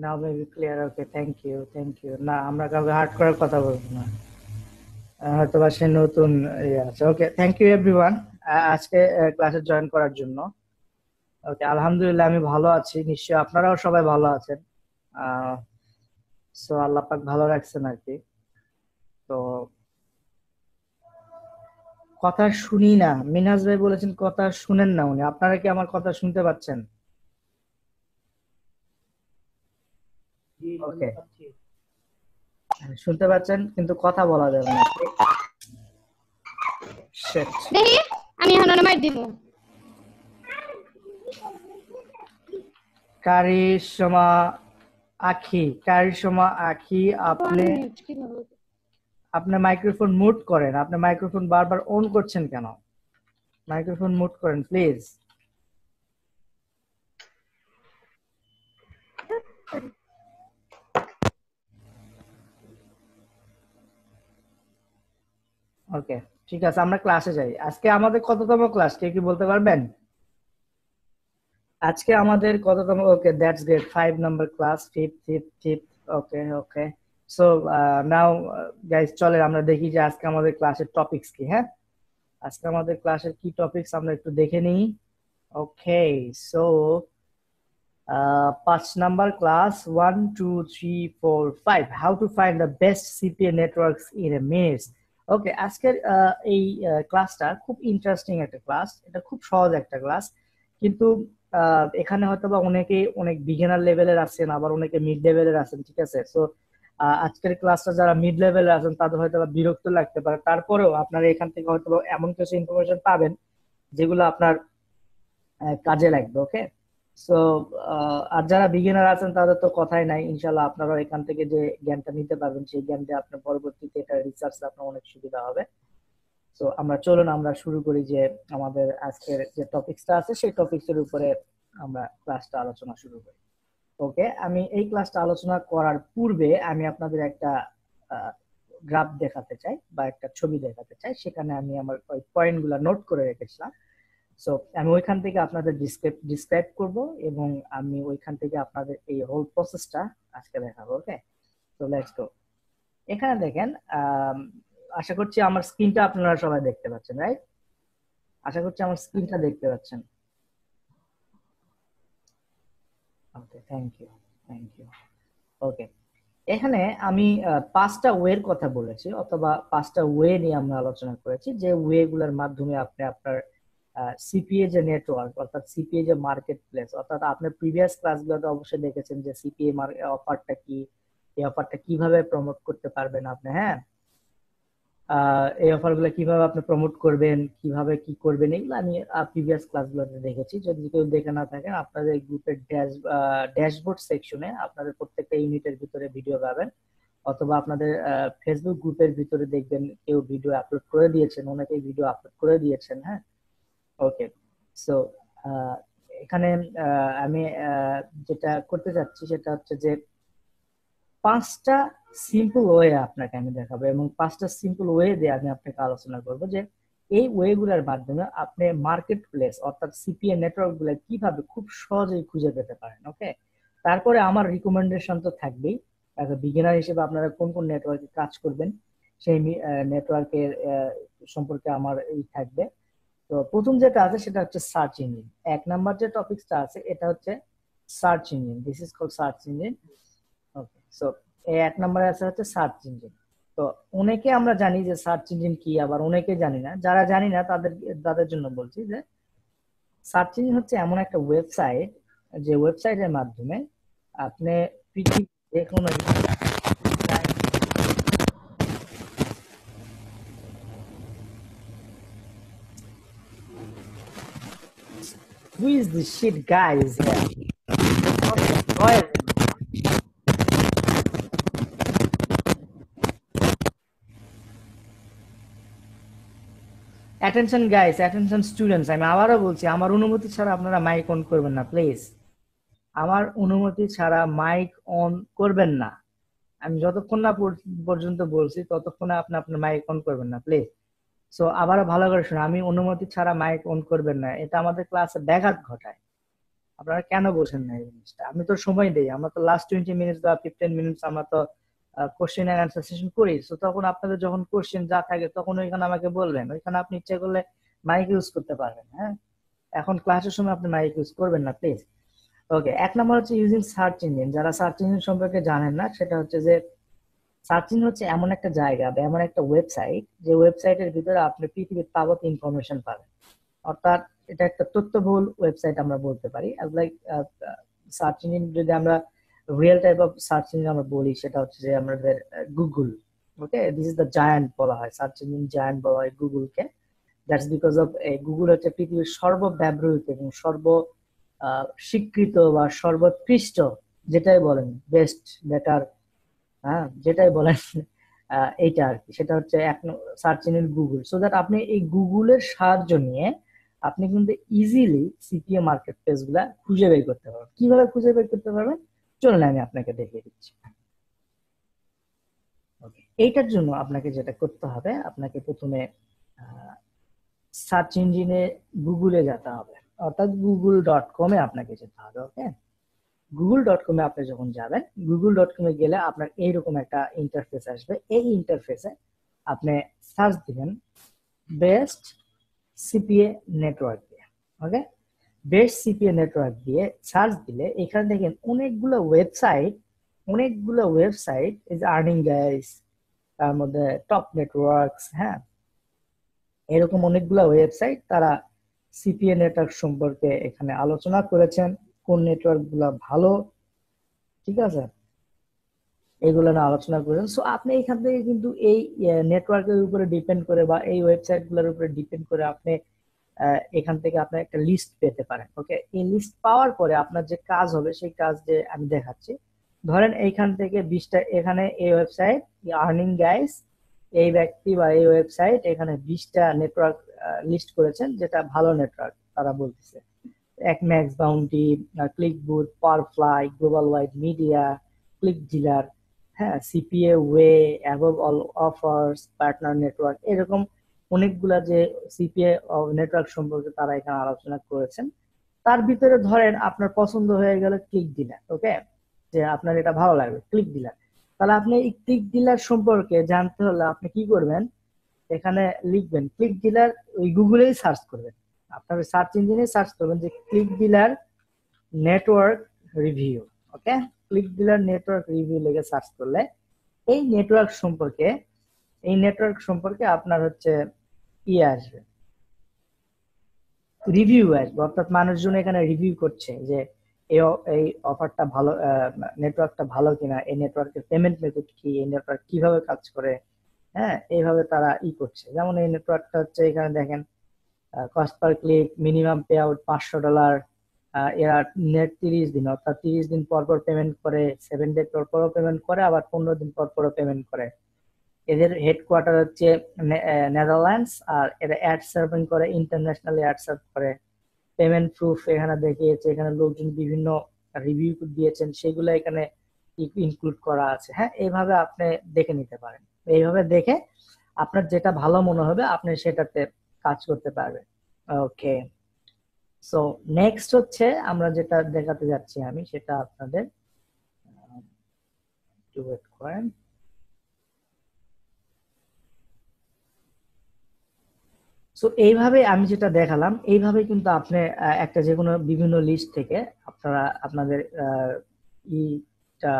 Now maybe clear. Okay, thank you. না, আমরা কাউকে হার্ট করার কথা বলবো না, হয়তো বা সে নতুন আছে। ওকে, থ্যাংক ইউ এভরিওয়ান আজকে ক্লাসে জয়েন করার জন্য। ওকে, আলহামদুলিল্লাহ আমি ভালো আছি, নিশ্চয়ই আপনারাও সবাই ভালো আছেন। সো আল্লাহ পাক ভালো রাখছেন আর কি। তো কথা শুনি না, মিনহাজ ভাই বলেছেন কথা শুনেন না উনি। আপনারা কি আমার কথা শুনতে পাচ্ছেন? ওকে, শুনতে পাচ্ছেন কিন্তু কথা বলা যাবে না। Shit. দেখি আমি এখন মার দিব। কারিশমা আখি, আপনি মাইক্রোফোন মুট করেন। আপনি মাইক্রোফোন বারবার অন করছেন কেন? মাইক্রোফোন মুট করেন প্লিজ। ওকে, ঠিক আছে, আমরা ক্লাসে যাই। আজকে আমাদের কততম ক্লাস কে কি বলতে পারবেন? আজকে আমাদের কততম? Okay, that's great, 5 number class, fifth. Okay. So now guys, চলেন আমরা দেখি যে আজকে আমাদের ক্লাসের টপিকস কি। হ্যাঁ, আজকে আমাদের ক্লাসের কি টপিকস আমরা একটু দেখে নিই। Okay, so 5 number class, 1 2 3 4 5, how to find the best CPA networks in a minutes. Okay, আজকের এই ক্লাসটা খুব ইন্টারেস্টিং একটা ক্লাস। এটা খুব সহজ একটা ক্লাস, কিন্তু এখানে হয়তো বা অনেকে অনেক বিগিনার লেভেলের আছেন, আবার অনেকে মিড লেভেলের আছেন, ঠিক আছে? সো আজকের ক্লাসটা যারা মিড লেভেলের আছেন তাদের হয়তো বা বিরক্ত লাগতে পারে, তারপরেও আপনারা এখান থেকে হয়তো এমন কিছু ইনফরমেশন পাবেন যেগুলো আপনার কাজে লাগবে। ওকে, সো আর যারা বিগিনার আছেন তাদের তো কথাই নাই, ইনশাল্লাহ আপনারা এখান থেকে যে জ্ঞানটা নিতে পারবেন সেই জ্ঞান দিয়ে আপনার পরবর্তীতে এটা রিসার্চ আপনার অনেক সুবিধা হবে। তো চলুন আমরা শুরু করি যে আমাদের আজকের যে টপিকসটা আছে সেই টপিকসের উপরে আমরা ক্লাসটা আলোচনা শুরু করি। ওকে, আমি এই ক্লাসটা আলোচনা করার পূর্বে আমি আপনাদের একটা গ্রাফ দেখাতে চাই বা একটা ছবি দেখাতে চাই, সেখানে আমি আমার ওই পয়েন্টগুলো নোট করে রেখেছিলাম। সো আমি ওইখান থেকে আপনাদের ডিসক্রাইব করব এবং আমি ওইখান থেকে আপনাদের এই হোল প্রসেসটা আজকে দেখাবো। ওকে, সো লেটস গো। এখানে দেখেন, আশা করছি আমার স্ক্রিনটা আপনারা সবাই দেখতে পাচ্ছেন, রাইট? আশা করছি আমার স্ক্রিনটা দেখতে পাচ্ছেন। ওকে, থ্যাংক ইউ। ওকে, এখানে আমি 5টা ওয়ের কথা বলেছি, অথবা 5টা ওয়ে নিয়ে আমরা আলোচনা করেছি, যে ওয়ে গুলোর মাধ্যমে আপনি আপনার সিপিএ যে নেটওয়ার্ক, অর্থাৎ সিপিএ যে মার্কেট প্লেস, অর্থাৎ আপনার প্রিভিয়াস ক্লাসগুলোতে অবশ্যই দেখেছেন যে সিপিএ অফারটা কি, এই অফারটা কিভাবে প্রমোট করতে পারবেন আপনি। হ্যাঁ, এই অফারগুলো কিভাবে আপনি প্রমোট করবেন, কিভাবে কি করবেন, এগুলো আমি প্রিভিয়াস ক্লাসগুলোতে দেখেছি। যদি কেউ দেখে না থাকেন, আপনাদের গ্রুপের ড্যাশবোর্ড সেকশনে আপনাদের প্রত্যেকটা ইউনিটের ভিতরে ভিডিও পাবেন, অথবা আপনাদের ফেসবুক গ্রুপের ভিতরে দেখবেন কেউ ভিডিও আপলোড করে দিয়েছেন, অনেকেই ভিডিও আপলোড করে দিয়েছেন। হ্যাঁ, ওকে, সো এখানে আমি যেটা করতে চাচ্ছি সেটা হচ্ছে যে 5টা সিম্পল ওয়ে আপনাকে আমি দেখাবো, এবং 5টা সিম্পল ওয়ে দিয়ে আমি আপনাকে আলোচনা করবো যে এই ওয়ে গুলোর মাধ্যমে আপনি মার্কেট প্লেস অর্থাৎ সিপিএ নেটওয়ার্ক গুলো কিভাবে খুব সহজেই খুঁজে পেতে পারেন। ওকে, তারপরে আমার রিকমেন্ডেশন তো থাকবেই, অ্যাজ এ বিগিনার হিসেবে আপনারা কোন কোন নেটওয়ার্কে কাজ করবেন সেই নেটওয়ার্কের সম্পর্কে আমার এই থাকবে। তো প্রথম যেটা আছে সেটা হচ্ছে সার্চ ইঞ্জিন। 1 নাম্বার যে টপিকসটা আছে এটা হচ্ছে search engine, this is called search engine. Okay, so এই 1 নম্বরে আছে হচ্ছে সার্চ ইঞ্জিন। তো অনেকে আমরা জানি যে সার্চ ইঞ্জিন কি, আবার অনেকে জানি না। যারা জানি না তাদের জন্য বলছি যে সার্চ ইঞ্জিন হচ্ছে এমন একটা ওয়েবসাইট, যে ওয়েবসাইটের মাধ্যমে আপনি পৃথিবীর যে কোনো Who is this shit guy is here? Okay, go ahead. Attention guys, attention students, আমি আবারও বলছি আমার অনুমতি ছাড়া আপনারা মাইক অন করবেন না প্লিজ। আমার অনুমতি ছাড়া মাইক অন করবেন না। আমি যতক্ষণ না পর্যন্ত বলছি ততক্ষণে আপনি আপনার মাইক অন করবেন না প্লিজ। সো আবারও ভালো করে শুনুন, আমি অনুমতি ছাড়া মাইক অন করবেন না, এটা আমাদের ক্লাসে ব্যাঘাত ঘটায়। আপনারা কেন বোঝেন না এই জিনিসটা? আমি তো সময় দেই, আমরা তো লাস্ট 20 মিনিটস বা 15 মিনিটস আমরা তো কোশ্চেন এন্ড আনসার সেশন করি। তো তখন আপনাদের যখন কোশ্চেন যা থাকে তখন ওইখানে আমাকে বলবেন, ওইখানে আপনি ইচ্ছা করলে মাইক ইউজ করতে পারবেন। হ্যাঁ, এখন ক্লাসের সময় আপনি মাইক ইউজ করবেন না প্লিজ। ওকে, এক নম্বর হচ্ছে ইউজিং সার্চ ইঞ্জিন। যারা সার্চ ইঞ্জিন সম্পর্কে জানেন না, সেটা হচ্ছে যে সার্চ ইঞ্জিন হচ্ছে এমন একটা জায়গা বা এমন একটা ওয়েবসাইট, যে ওয়েবসাইটের ভিতরে আপনি পৃথিবীর তাবৎ ইনফরমেশন পাবেন। অর্থাৎ এটা একটা তথ্যবহুল ওয়েবসাইট আমরা বলতে পারি। লাইক সার্চ ইঞ্জিন যদি আমরা real type of search engine আমরা বলি, সেটা হচ্ছে যে আমাদের Google. Okay, this is the giant বলা হয়, সার্চ ইঞ্জিন জায়ান্ট বলা হয় গুগলকে। দ্যাটস বিকজ অফ গুগল হচ্ছে পৃথিবীর সর্বব্যবহৃত এবং স্বীকৃত বা সর্বোৎকৃষ্ট, যেটাই বলেন, বেস্ট, বেটার, হ্যাঁ যেটাই বলেন, এইটা আর কি, সেটা হচ্ছে এক search engine Google. So that আপনি এই গুগলের সাহায্য নিয়ে আপনি কিন্তু ইজিলি সিপিএ মার্কেট প্লেস গুলা খুঁজে বের করতে পারবেন। কিভাবে খুঁজে বের করতে পারবেন, চলুন আমি আপনাকে দেখিয়ে দিচ্ছি। ওকে, এইটার জন্য আপনাকে যেটা করতে হবে, আপনাকে প্রথমে সার্চ ইঞ্জিনে গুগলে যেতে হবে, অর্থাৎ google.com এ আপনাকে যেতে হবে। ওকে, google.com এ আপনি যখন যাবেন, google.com এ গেলে আপনার এইরকম একটা ইন্টারফেস আসবে। এই ইন্টারফেসে আপনি সার্চ দিবেন বেস্ট সিপিএ নেটওয়ার্ক দিয়ে। ওকে, বেস্ট সিপিএ নেটওয়ার্ক দিয়ে সার্চ দিলে এখানে দেখেন অনেকগুলো ওয়েবসাইট এই যে আর্নিং গাইস, তার মধ্যে টপ নেটওয়ার্কস, হ্যাঁ এরকম অনেকগুলো ওয়েবসাইট তারা সিপিএ নেটওয়ার্ক সম্পর্কে এখানে আলোচনা করেছেন, কোন নেটওয়ার্ক গুলা ভালো, ঠিক আছে, এগুলো নিয়ে আলোচনা করেছেন। সো আপনি এখান থেকে কিন্তু এই নেটওয়ার্কের উপরে ডিপেন্ড করে বা এই ওয়েবসাইট গুলোর উপরে ডিপেন্ড করে আপনি এখান থেকে আপনার একটা লিস্ট পেতে পারেন। ওকে, এই লিস্ট পাওয়ার পরে আপনার যে কাজ হবে, সেই কাজ যে আমি দেখাচ্ছি। ধরেন এইখান থেকে 20টা, এখানে এই ওয়েবসাইট আর্নিং গাইস, এই ব্যক্তি বা এই ওয়েবসাইট এখানে 20টা নেটওয়ার্ক লিস্ট করেছেন, যেটা ভালো নেটওয়ার্ক তারা বলতেছে। এক MaxBounty, ClickBooth, powerfly, global wide media, ClickDealer, হ্যাঁ CPA way, above all offers, partner network, এরকম অনেকগুলা যে সিপিএ নেটওয়ার্ক সম্পর্কে তারা এখানে আলোচনা করেছেন। তার ভিতরে ধরেন আপনার পছন্দ হয়ে গেল ক্লিক ডিলার। ওকে, যে আপনার এটা ভালো লাগবে ক্লিক ডিলার, তাহলে আপনি এই ক্লিক ডিলার সম্পর্কে জানতে হলে আপনি কি করবেন, এখানে লিখবেন ক্লিক ডিলার, ওই গুগলেই সার্চ করবেন, আপনার সার্চ ইঞ্জিনে সার্চ করবেন যে ক্লিক ডিলার নেটওয়ার্ক রিভিউ। ওকে, ক্লিক ডিলার নেটওয়ার্ক রিভিউ লিখে সার্চ করলে এই নেটওয়ার্ক সম্পর্কে আপনার হচ্ছে ইয়ে আসবে, রিভিউ আসবে, অর্থাৎ মানুষজন এখানে রিভিউ করছে যে এই অফারটা ভালো, নেটওয়ার্কটা ভালো কিনা, এই নেটওয়ার্কের পেমেন্ট মেথড কি, এই নেটওয়ার্ক কিভাবে কাজ করে, হ্যাঁ এইভাবে তারা করছে। যেমন এই নেটওয়ার্কটা হচ্ছে, এখানে দেখেন cost per click, minimum pay out $500, এরা নেট 30 দিন, অর্থাৎ 30 দিন পর পর পেমেন্ট করে, 7 ডে পর পরও পেমেন্ট করে, আবার 15 দিন পর পরও পেমেন্ট করে। এদের হেডকোয়ার্টার হচ্ছে নেদারল্যান্ডস, আর এরা অ্যাড সার্ভিং করে, ইন্টারন্যাশনালি অ্যাড সার্ভ করে। পেমেন্ট প্রুফ এখানে দেখিয়েছে, এখানে লোকজন বিভিন্ন রিভিউ দিয়েছেন, সেগুলো এখানে ইনক্লুড করা আছে। হ্যাঁ, এইভাবে আপনি দেখে নিতে পারেন। এইভাবে দেখে আপনার যেটা ভালো মনে হবে আপনি সেটাতে কাজ করতে পারবেন। ওকে, সো নেক্সট হচ্ছে আমরা যেটা দেখাতে যাচ্ছি আমি, সেটা আপনাদের একটু ওয়েট করেন। সো এইভাবে আমি যেটা দেখালাম, এইভাবে কিন্তু আপনি একটা যে কোনো বিভিন্ন লিস্ট থেকে আপনারা আপনাদের ইটা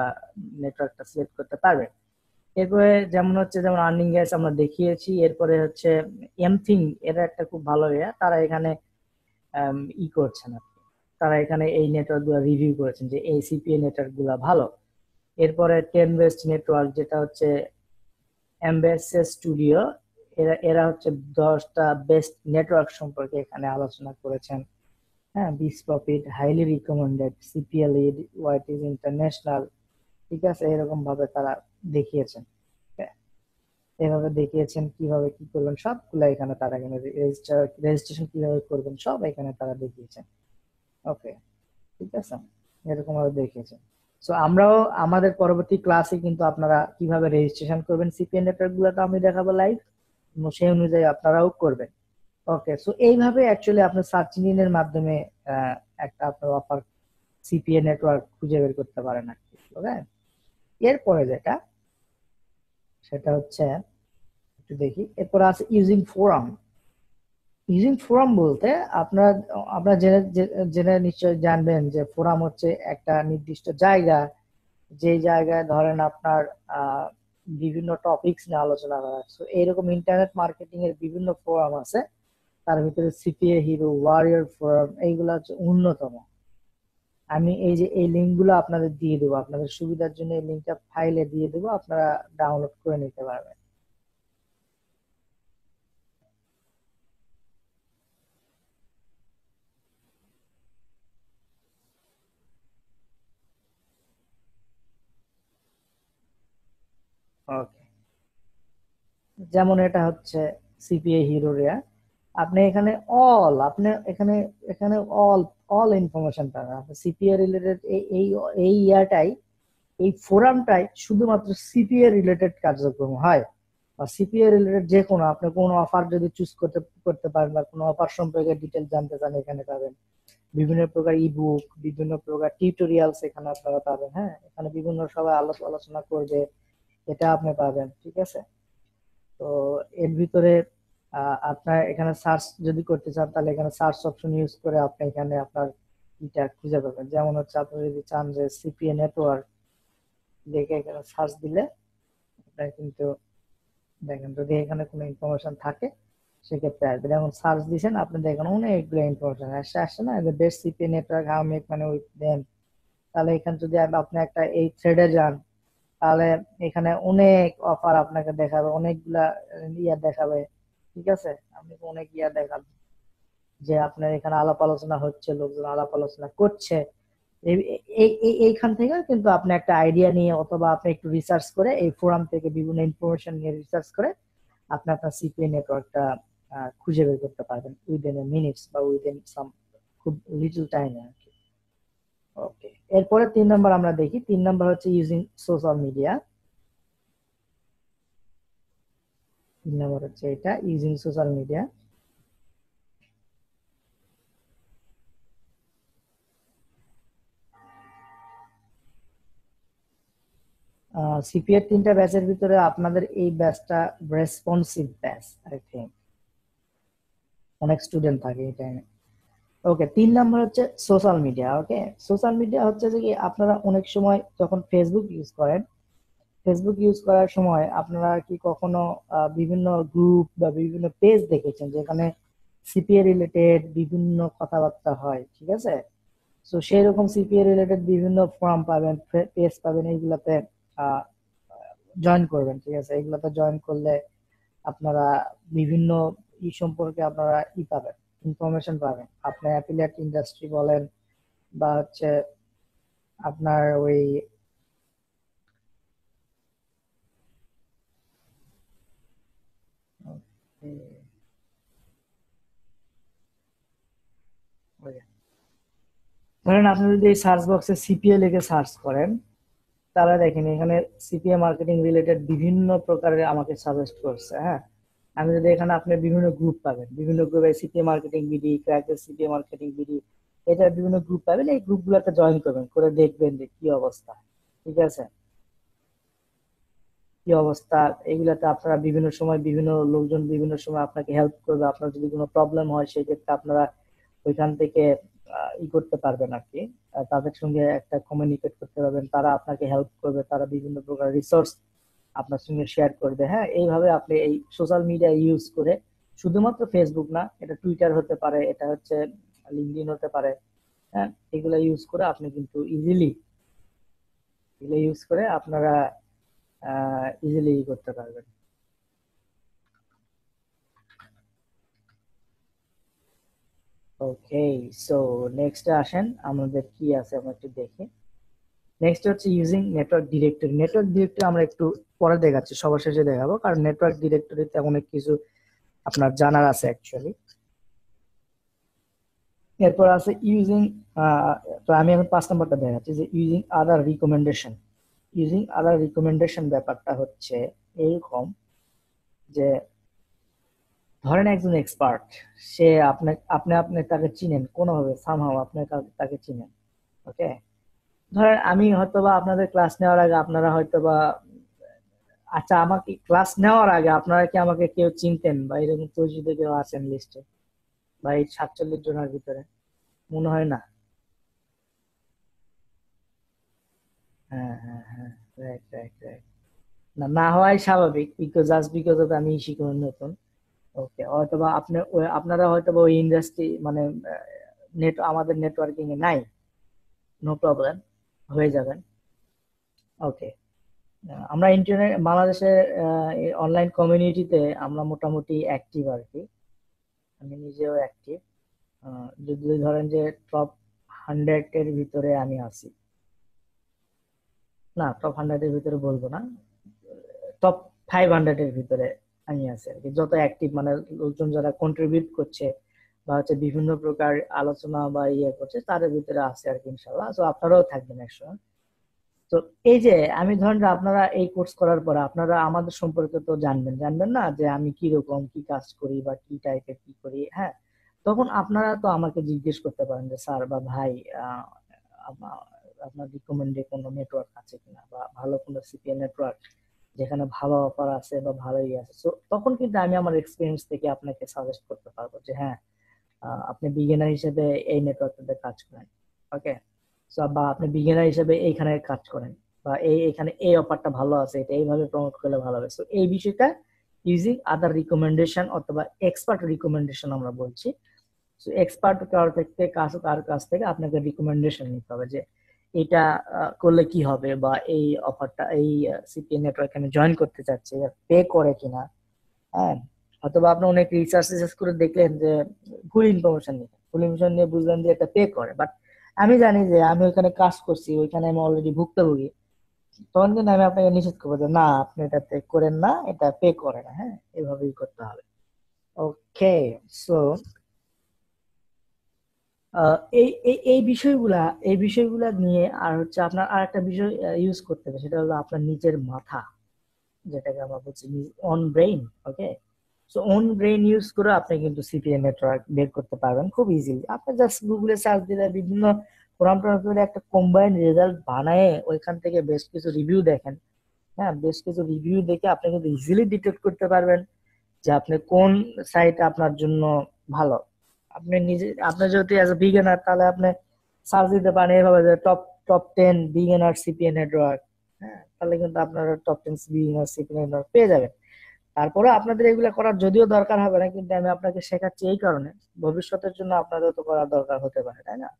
নেটওয়ার্কটা সিলেক্ট করতে পারবেন। এরপরে যেমন হচ্ছে, যেমন আর্নিং গ্যাস আমরা দেখিয়েছি, এরপরে হচ্ছে এমথিং, এরা একটা খুব ভালো তারা এখানে করছেন আপনি, তারা এখানে এই নেটওয়ার্ক গুলো রিভিউ করেছেন যে এই সিপিএ নেটওয়ার্ক গুলা ভালো। এরপরে 10 বেস্ট নেটওয়ার্ক, যেটা হচ্ছে এমবেসে স্টুডিও, এরা হচ্ছে 10টা বেস্ট নেটওয়ার্ক সম্পর্কে এখানে আলোচনা করেছেন। হ্যাঁ, বিস profit, highly recommended, CPA lead, white is international, ঠিক আছে, এরকম ভাবে তারা দেখিয়েছেন। এভাবে দেখিয়েছেন কিভাবে কি করবেন, সবগুলো এখানে তারা এখানে রেজিস্ট্রেশন কিভাবে করবেন সব এখানে তারা দেখিয়েছেন। ওকে, ঠিক আছে, এরকম ভাবে দেখিয়েছেন। সো আমরাও আমাদের পরবর্তী ক্লাসে কিন্তু আপনারা কিভাবে রেজিস্ট্রেশন করবেন সিপিএন নেটওয়ার্ক গুলো আমি দেখাবো লাইভ, সেই অনুযায়ী আপনারাও করবেন। ওকে, সো এইভাবে অ্যাকচুয়ালি আপনি সার্চ ইঞ্জিনের মাধ্যমে একটা আপনার অফার সিপিএ নেটওয়ার্ক খুঁজে বের করতে পারেন আর কি। ওকে, এরপরে যেটা সেটা হচ্ছে একটু দেখি, এরপরে আছে ইউজিং ফোরাম। ইউজিং ফোরাম বলতে আপনার আপনারা জেনে জেনে নিশ্চয় জানবেন যে ফোরাম হচ্ছে একটা নির্দিষ্ট জায়গা, যে জায়গায় ধরেন আপনার বিভিন্ন টপিকস নিয়ে আলোচনা করা হয়। So, এইরকম ইন্টারনেট মার্কেটিং এর বিভিন্ন ফোরাম আছে, তার ভিতরে সিপিএ হিরো, ওয়ারিয়র ফোরাম, এইগুলো হচ্ছে অন্যতম। আমি এই যে এই লিঙ্ক গুলো আপনাদের দিয়ে দেবো, আপনাদের সুবিধার জন্য এই লিঙ্কটা ফাইলে দিয়ে দেবো, আপনারা ডাউনলোড করে নিতে পারবেন। ওকে, যেমন এটা হচ্ছে সিপিএ হিরোরিয়া। আপনি এখানে আপনি এখানে এখানে অল অল ইনফরমেশন পাবেন। আপনি সিপিএ রিলেটেড এই এই এই ইয়ারটাই, এই ফোরামটাই শুধুমাত্র সিপিএ রিলেটেড কার্যক্রম হয়, বা সিপিএ রিলেটেড যে কোনো আপনি কোনো অফার যদি চুজ করতে করতে পারেন বা কোনো অফার সম্পর্কে ডিটেল জানতে চান এখানে পাবেন। বিভিন্ন প্রকার ইবুক, বিভিন্ন প্রকার টিউটোরিয়ালস এখানে আপনারা পাবেন। হ্যাঁ, এখানে বিভিন্ন সবাই আলোচনা করবে, এটা আপনি পাবেন। ঠিক আছে, তো এর ভিতরে আপনার এখানে সার্চ যদি করতে চান তাহলে এখানে সার্চ অপশন ইউজ করে আপনি এখানে আপনার এটা খুঁজে পাবেন। যেমন হচ্ছে আপনি যদি চান যে সিপিএ নেটওয়ার্ক লিখে এখানে সার্চ দিলে আপনার কিন্তু দেখেন, যদি এখানে কোনো ইনফরমেশন থাকে সেক্ষেত্রে আসবে। যেমন সার্চ দিয়েছেন আপনি দেখেন অনেকগুলো ইনফরমেশন আসছে না, best CPA network how make মানে উইথ দেম। তাহলে এখানে যদি আপনি একটা এই থ্রেডে যান, তাহলে এখানে অনেক অফার আপনাকে দেখাবে, অনেকগুলা ইয়া দেখাবে। ঠিক আছে, আপনি অনেক ইয়া দেখাবে যে আপনার এখানে আলাপ আলোচনা হচ্ছে, লোকজন আলাপ আলোচনা করছে। এইখান থেকে কিন্তু আপনি একটা আইডিয়া নিয়ে অথবা আপনি একটু রিসার্চ করে এই ফোরাম থেকে বিভিন্ন ইনফরমেশন নিয়ে রিসার্চ করে আপনি আপনার সিপিএ নেটওয়ার্কটা খুঁজে বের করতে পারবেন উইদিন এ মিনিটস বা উইদিন সাম খুব লিটল টাইম আর কি। ওকে, এরপরে 3 নম্বর আমরা দেখি। 3 নম্বর হচ্ছে ইউজিং সোশ্যাল মিডিয়া। 3 নম্বর হচ্ছে এটা, ইউজিং সোশ্যাল মিডিয়া। সিপিএর 3টা ব্যাচের ভিতরে আপনাদের এই ব্যাচটা রেসপন্সিভ ব্যাচ, আই থিঙ্ক অনেক স্টুডেন্ট থাকে এই টাইমে। ওকে, 3 নম্বর হচ্ছে সোশ্যাল মিডিয়া। ওকে, সোশ্যাল মিডিয়া হচ্ছে যে কি আপনারা অনেক সময় যখন ফেসবুক ইউজ করেন, ফেসবুক ইউজ করার সময় আপনারা কি কখনো বিভিন্ন গ্রুপ বা বিভিন্ন পেজ দেখেছেন যেখানে সিপিএ রিলেটেড বিভিন্ন কথাবার্তা হয়? ঠিক আছে, তো সেই রকম সিপিএ রিলেটেড বিভিন্ন ফর্ম পাবেন, পেজ পাবেন, এইগুলাতে জয়েন করবেন। ঠিক আছে, এইগুলাতে জয়েন করলে আপনারা বিভিন্ন সম্পর্কে আপনারা পাবেন, ইনফরমেশন পাবেন। আপনার অ্যাফিলিয়েট ইন্ডাস্ট্রি বলেন বা হচ্ছে আপনার ওই ধরেন আপনি যদি এই সার্চ বক্সে সিপিএ লিখে সার্চ করেন, তাহলে দেখেন এখানে সিপিএ মার্কেটিং রিলেটেড বিভিন্ন প্রকারের আমাকে সাজেস্ট করছে। হ্যাঁ, আমি যদি এখানে আপনি বিভিন্ন গ্রুপ পাবেন, বিভিন্ন গ্রুপে সিপিএ মার্কেটিং বিডি, ক্র্যাকের সিপিএ মার্কেটিং বিডি, এটা বিভিন্ন গ্রুপ পাবেন। এই গ্রুপগুলোতে জয়েন করবেন, করে দেখবেন যে কি অবস্থা। ঠিক আছে, কি অবস্থা, এগুলাতে আপনারা বিভিন্ন সময় বিভিন্ন লোকজন বিভিন্ন সময় আপনাকে হেল্প করবে। আপনার যদি কোনো প্রবলেম হয় সেক্ষেত্রে আপনারা ওইখান থেকে করতে পারবেন আর কি, তাদের সঙ্গে একটা কমিউনিকেট করতে পারবেন, তারা আপনাকে হেল্প করবে, তারা বিভিন্ন প্রকার রিসোর্স আপনার সঙ্গে শেয়ার করবে। হ্যাঁ, এইভাবে আপনি এই সোশ্যাল মিডিয়া ইউজ করে, শুধুমাত্র ফেসবুক না, এটা টুইটার হতে পারে, এটা হচ্ছে লিঙ্কডইন হতে পারে। হ্যাঁ, এগুলো ইউজ করে আপনি কিন্তু ইজিলি, এগুলো ইউজ করে আপনারা ইজিলি করতে পারবেন। ওকে, সো নেক্সট আসেন, আমাদের কি আছে আমরা একটু দেখি। নেক্সট হচ্ছে using network directory. Network directory আমরা একটু পরে দেখাচ্ছি, সবার শেষে দেখাবো, কারণ নেটওয়ার্ক ডিরেক্টরিতে অনেক কিছু আপনার জানার আছে অ্যাকচুয়ালি। এরপর আছে ইউজিং, তো আমি এখন 5 নম্বরটা দেখাচ্ছি যে ইউজিং আদার রিকমেন্ডেশন। ইউজিং আদার রিকমেন্ডেশন ব্যাপারটা হচ্ছে এরকম যে ধরেন একজন এক্সপার্ট, সে আপনি আপনি আপনি তাকে চিনেন কোনোভাবে, সামহাও আপনি তাকে চিনেন। ওকে, ধরেন আমি হয়তোবা আপনাদের ক্লাস নেওয়ার আগে আপনারা হয়তোবা, আচ্ছা আমাকে ক্লাস নেওয়ার আগে আপনারা কি আমাকে কেউ চিনতেন বা এরকম পরিচিত কেউ আছেন লিস্টে বা এই 47 জনের ভিতরে? মনে হয় না। হ্যাঁ হ্যাঁ হ্যাঁ, রাইট রাইট রাইট। না না হওয়াই স্বাভাবিক, বিকজ জাস্ট বিকজ অফ আমি শিখুন নতুন। ওকে, হয়তোবা আপনি আপনারা হয়তোবা ওই ইন্ডাস্ট্রি মানে নেট আমাদের নেটওয়ার্কিং এ নাই। নো প্রবলেম, হয়ে যাবেন। ওকে, আমরা ইন্টারনেট বাংলাদেশের অনলাইন কমিউনিটিতে আমরা মোটামুটি অ্যাক্টিভ আর কি। আমি নিজেও অ্যাক্টিভ। যদি ধরেন যে টপ 100 এর ভিতরে আমি আছি, না টপ 100 এর ভিতরে বলবো না, টপ 500 এর ভিতরে আমি আছি আর কি। যত অ্যাক্টিভ মানে লোকজন যারা কন্ট্রিবিউট করছে বা হচ্ছে বিভিন্ন প্রকার আলোচনা বা ইয়ে করছে তাদের ভিতরে আছে আর কি, ইনশাল্লাহ। তো আপনারাও থাকবেন একসময়। তো এই যে আমি ধরেন যে আপনারা এই কোর্স করার পরে আপনারা আমাদের সম্পর্কে তো জানবেন জানবেন না, যে আমি কি রকম কি কাজ করি বা কি টাইপের কি করি, হ্যাঁ। তখন আপনারা তো আমাকে জিজ্ঞেস করতে পারেন যে স্যার বা ভাই, আহ, আমা- আপনার রিকমেন্ডে কোনো নেটওয়ার্ক আছে কিনা বা ভালো কোনো সিপিএ নেটওয়ার্ক যেখানে ভালো অফার আছে বা ভালো ইয়ে আছে। তো তখন কিন্তু আমি আমার এক্সপিরিয়েন্স থেকে আপনাকে সাজেস্ট করতে পারবো যে হ্যাঁ, আপনি বিগিনার হিসেবে এই নেটওয়ার্কটাতে কাজ করেন। ওকে, বা আপনি বিগিনার হিসেবে এইখানে কাজ করেন, বা এখানে এই অফারটা ভালো আছে, এটা এইভাবে প্রমোট করলে ভালো হবে। তো এই বিষয়টা ইউজিং আদার রিকমেন্ডেশন অথবা এক্সপার্ট রিকমেন্ডেশন আমরা বলছি। তো এক্সপার্ট কার কাছ থেকে আপনাকে রিকমেন্ডেশন নিতে হবে যে এটা করলে কি হবে, বা এই অফারটা এই সিপিএ নেটওয়ার্ক আমি জয়েন করতে চাচ্ছি, পে করে কিনা, হ্যাঁ। অথবা আপনি অনেক রিসার্চ রিসার্চ করে দেখলেন যে ভুল ইনফরমেশন নিয়ে বুঝলেন যে এটা পে করে, বাট আমি জানি যে আমি ওইখানে কাজ করছি, ওইখানে আমি অলরেডি ভুক্তভোগী। তখন কিন্তু আমি আপনাকে নিষেধ করবো যে না আপনি এটা পে করেন না, এটা পে করে না, হ্যাঁ, এভাবেই করতে হবে। ওকে, সো এই এই এই বিষয়গুলা এই বিষয়গুলা নিয়ে আর হচ্ছে আপনার আর একটা বিষয় ইউজ করতে হবে, সেটা হলো আপনার নিজের মাথা, যেটাকে আমরা বলছি on brain. Okay, so on brain use করে আপনি কিন্তু সিপিএ নেটওয়ার্ক বের করতে পারবেন খুব ইজিলি। আপনি জাস্ট গুগলে সার্চ দিলে বিভিন্ন ফোরাম টোরাম করে একটা কম্বাইন্ড রেজাল্ট বানায় ওইখান থেকে বেশ কিছু রিভিউ দেখেন। হ্যাঁ, বেশ কিছু রিভিউ দেখে আপনি কিন্তু ইজিলি ডিটেক্ট করতে পারবেন যে আপনি কোন সাইট আপনার জন্য ভালো। আপনি নিজে, আপনি যদি অ্যাজ এ বিগিনার, তাহলে আপনি সার্চ দিতে পারেন এভাবে যে top top 10 beginner CPA network. হ্যাঁ, তাহলে কিন্তু আপনারা টপ 10 বিগিনার সিপিএ নেটওয়ার্ক পেয়ে যাবেন। তারপরে আপনাদের এগুলো করার যদিও দরকার হবে না, কিন্তু আমি আপনাকে শেখাচ্ছি এই কারণে ভবিষ্যতের জন্য আপনাদের তো করার দরকার হতে পারে, তাই না?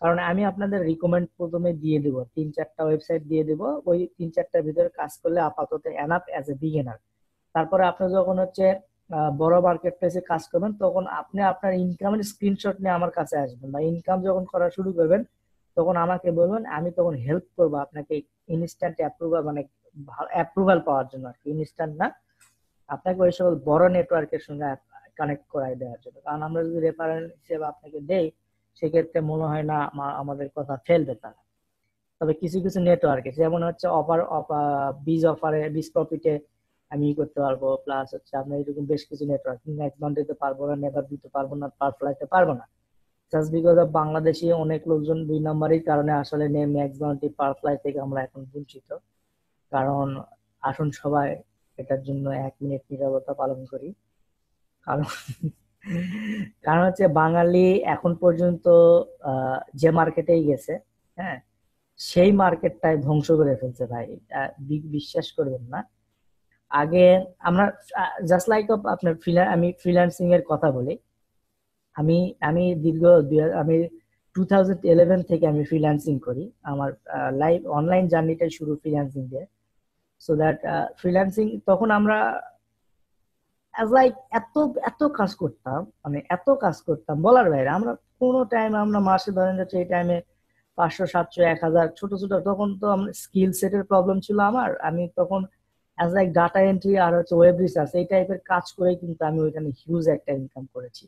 কারণ আমি আপনাদের রিকমেন্ড প্রথমে দিয়ে দিব, 3-4টা ওয়েবসাইট দিয়ে দিব। ওই 3-4টার ভিতরে কাজ করলে আপাতত এনাফ অ্যাজ এ বিগিনার। তারপরে আপনি যখন হচ্ছে বড় মার্কেট প্লেসে কাজ করবেন, তখন আপনি আপনার ইনকামের স্ক্রিনশট নিয়ে আমার কাছে আসবেন, বা ইনকাম যখন করা শুরু করবেন তখন আমাকে বলবেন, আমি তখন হেল্প করবো আপনাকে ইনস্ট্যান্ট অ্যাপ্রুভাল মানে অ্যাপ্রুভাল পাওয়ার জন্য আর কি। ইনস্ট্যান্ট না, আপনাকে ওই সকল বড় নেটওয়ার্কের সঙ্গে কানেক্ট করাই দেওয়ার জন্য। কারণ আমরা যদি রেফারেল হিসেবে আপনাকে দেই, সেক্ষেত্রে মনে হয় না আমাদের কথা ফেলবে তারা। তবে কিছু কিছু নেটওয়ার্কে যেমন হচ্ছে বীজ প্রফিটে আমি করতে পারবো, প্লাস হচ্ছে আপনার এরকম বেশ কিছু নেটওয়ার্ক ম্যাক্সিমাম দিতে পারবো না, নেভার দিতে পারবো না, পারফ্লাইতে পারবো না। জাস্ট বিকজ অফ বাংলাদেশি অনেক লোকজন 2 নম্বরের কারণে আসলে ম্যাক্সিমাম পারফ্লাই থেকে আমরা এখন বঞ্চিত। কারণ আসুন সবাই এটার জন্য 1 মিনিট নীরবতা পালন করি। কারণ কারণ হচ্ছে বাঙালি এখন পর্যন্ত যে মার্কেটেই গেছে, হ্যাঁ, সেই মার্কেটটাই ধ্বংস করে ফেলছে ভাই। বিশ্বাস করবেন না। আগে আমরা জাস্ট লাইক আপনার আমি ফ্রিল্যান্সিং এর কথা বলি। আমি আমি দীর্ঘ আমি 2011 থেকে আমি ফ্রিল্যান্সিং করি। আমার লাইভ অনলাইন জার্নিটাই শুরু ফ্রিল্যান্সিং দিয়ে। সো দ্যাট ফ্রিল্যান্সিং তখন আমরা লাইক এত এত কাজ করতাম, মানে এত কাজ করতাম বলার বাইরে। আমরা কোনো টাইম আমরা মাসে ধরেন যাচ্ছে এই টাইমে 500, 700, 1000 ছোট ছোট, তখন তো আমার স্কিল সেটের প্রবলেম ছিল। আমি তখন অ্যাজ লাইক ডাটা এন্ট্রি আর হচ্ছে ওয়েব রিসার্চ এই টাইপের কাজ করে কিন্তু আমি ওইখানে হিউজ একটা ইনকাম করেছি।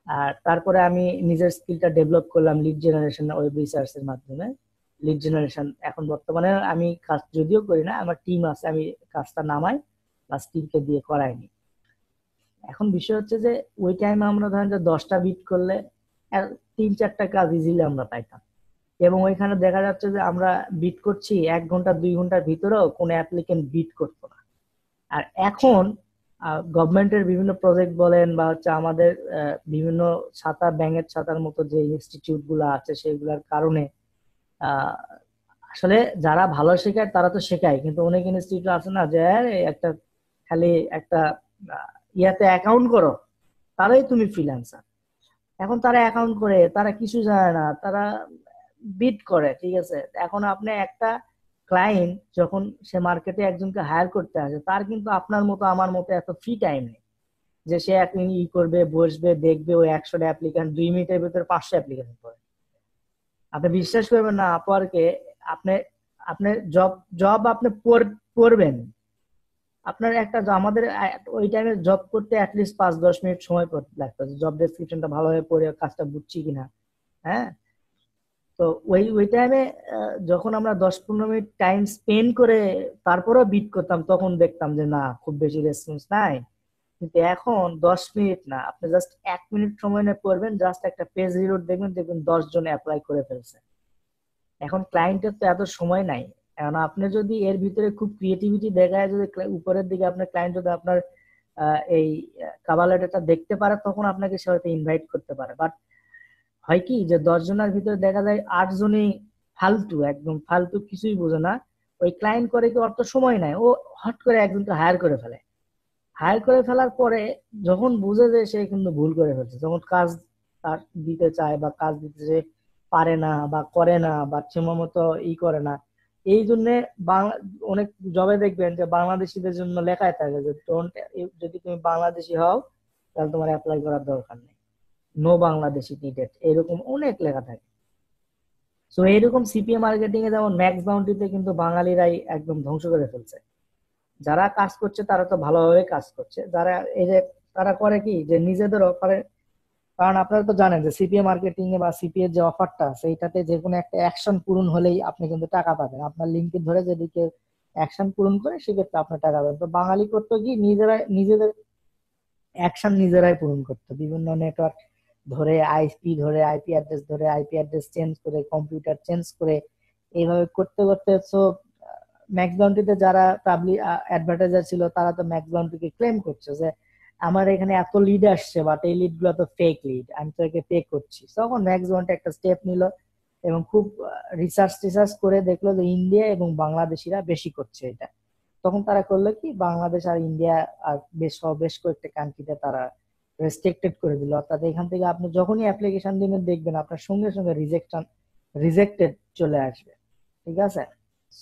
আর তারপরে আমি নিজের স্কিলটা ডেভেলপ করলাম লিড জেনারেশন ওয়েব রিসার্চ এর মাধ্যমে। লিড জেনারেশন এখন বর্তমানে আমি কাজ যদিও করি না, আমার টিম আছে, আমি কাজটা নামাই প্লাস টিমকে দিয়ে করাইনি। এখন বিষয় হচ্ছে যে ওই টাইমে আমরা ধরেন যে 10টা বিট করলে 3-4টা কাজ ইজিলি আমরা পাইতাম। এবং ওইখানে দেখা যাচ্ছে যে আমরা বিট করছি 1 ঘন্টা 2 ঘন্টার ভিতরেও কোনো অ্যাপ্লিকেন্ট বিট করতো না। আর এখন গভর্নমেন্টের বিভিন্ন প্রজেক্ট বলেন বা হচ্ছে আমাদের বিভিন্ন ছাতা, ব্যাঙের ছাতার মতো যে ইনস্টিটিউট গুলো আছে সেগুলোর কারণে আহ, আসলে যারা ভালো শেখায় তারা তো শেখায়, কিন্তু অনেক ইনস্টিটিউট আছে না যে একটা খালি একটা ইয়াতে অ্যাকাউন্ট করো তারাই তুমি ফ্রিল্যান্সার। এখন তারা অ্যাকাউন্ট করে, তারা কিছু জানে না, তারা বিট করে, ঠিক আছে। এখন আপনি একটা ক্লায়েন্ট যখন সে মার্কেটে একজনকে হায়ার করতে আসে, তার কিন্তু আপনার মতো আমার মতো এত ফ্রি টাইম নেই যে সে একদিন করবে, বসবে, দেখবে ওই 100টা অ্যাপ্লিকেন্ট 2 মিনিটের ভিতরে 500 অ্যাপ্লিকেশন করে। আপনি বিশ্বাস করবেন না আপওয়ার্কে আপনি আপনি জব জব আপনি পড়বেন, আপনার একটা আমাদের ওই টাইমে জব করতে অ্যাটলিস্ট 5-10 মিনিট সময় লাগতো, জব ডেসক্রিপশনটা ভালোভাবে পড়ে কাজটা বুঝছি কিনা। হ্যাঁ, তো ওই টাইমে যখন আমরা 10-15 মিনিট টাইম স্পেন্ড করে তারপরেও বিট করতাম, তখন দেখতাম যে না, খুব বেশি রেসপন্স নাই। কিন্তু এখন 10 মিনিট না, আপনি জাস্ট 1 মিনিট সময় নিয়ে পড়বেন, জাস্ট একটা পেজ রিলোড দেখবেন, দেখবেন 10 জন অ্যাপ্লাই করে ফেলছে। এখন ক্লায়েন্টের তো এত সময় নাই। এখন আপনি যদি এর ভিতরে খুব ক্রিয়েটিভিটি দেখায়, যদি উপরের দিকে আপনার ক্লায়েন্ট যদি আপনার এই কাভার লেটারটা দেখতে পারে, তখন আপনাকে সে হয়তো ইনভাইট করতে পারে। বাট হয় কি যে 10 জনের ভিতরে দেখা যায় 8 জনই ফালতু, একদম ফালতু, কিছুই বোঝে না। ওই ক্লায়েন্ট করে কি, অত সময় নাই, ও হট করে একজনকে হায়ার করে ফেলে। হায়ার করে ফেলার পরে যখন বুঝে যে সে কিন্তু ভুল করে ফেলছে, যখন কাজ তার দিতে চায় বা কাজ দিতে সে পারে না বা করে না বা সময় মতো করে না, এই জন্য বাংলা অনেক জবে দেখবেন যে বাংলাদেশিদের জন্য লেখায় থাকে যে ডোন্ট, যদি তুমি বাংলাদেশি হও তাহলে তোমার অ্যাপ্লাই করার দরকার নেই, নো বাংলাদেশি নিডেড, এরকম অনেক লেখা থাকে। তো এইরকম সিপিএ মার্কেটিং এ যেমন ম্যাক্স বাউন্টিতে কিন্তু বাঙালিরাই একদম ধ্বংস করে ফেলছে। যারা কাজ করছে তারা তো ভালোভাবে কাজ করছে, যারা এই যে তারা করে কি যে নিজেদের অফারে, কারণ আপনারা তো জানেন যে সিপিএ মার্কেটিং এ বা সিপিএ যে অফারটা, সেইটাতে যে কোনো একটা অ্যাকশন পূরণ হলেই আপনি কিন্তু টাকা পাবেন। আপনার লিঙ্কে ধরে যেদিকে অ্যাকশন পূরণ করে সেক্ষেত্রে আপনার টাকা পাবেন। তো বাঙালি করতো কি, নিজেরাই নিজেদের অ্যাকশন নিজেরাই পূরণ করতো, বিভিন্ন নেটওয়ার্ক ধরে, আইপি ধরে, আইপি অ্যাড্রেস ধরে, আইপি অ্যাড্রেস চেঞ্জ করে, কম্পিউটার চেঞ্জ করে, এইভাবে করতে করতে সো ম্যাক্স বাউন্টিতে যারা পাবলিক অ্যাডভার্টাইজার ছিল তারা তো ম্যাক্স বাউন্টিকে ক্লেম করছে যে আমার এখানে এত লিড আসছে, বাট এই লিড গুলো তো ফেক লিড, আমি তো একে পে করছি। তখন ম্যাক্স বাউন্টি একটা স্টেপ নিল এবং খুব রিসার্চ টিসার্চ করে দেখলো যে ইন্ডিয়া এবং বাংলাদেশিরা বেশি করছে এটা। তখন তারা করলো কি, বাংলাদেশ আর ইন্ডিয়া আর বেশ কয়েকটা কান্ট্রিতে তারা রেস্ট্রিক্টেড করে দিল, অর্থাৎ এখান থেকে আপনি যখনই অ্যাপ্লিকেশন দিবেন দেখবেন আপনার সঙ্গে সঙ্গে রিজেক্টেড চলে আসবে। ঠিক আছে,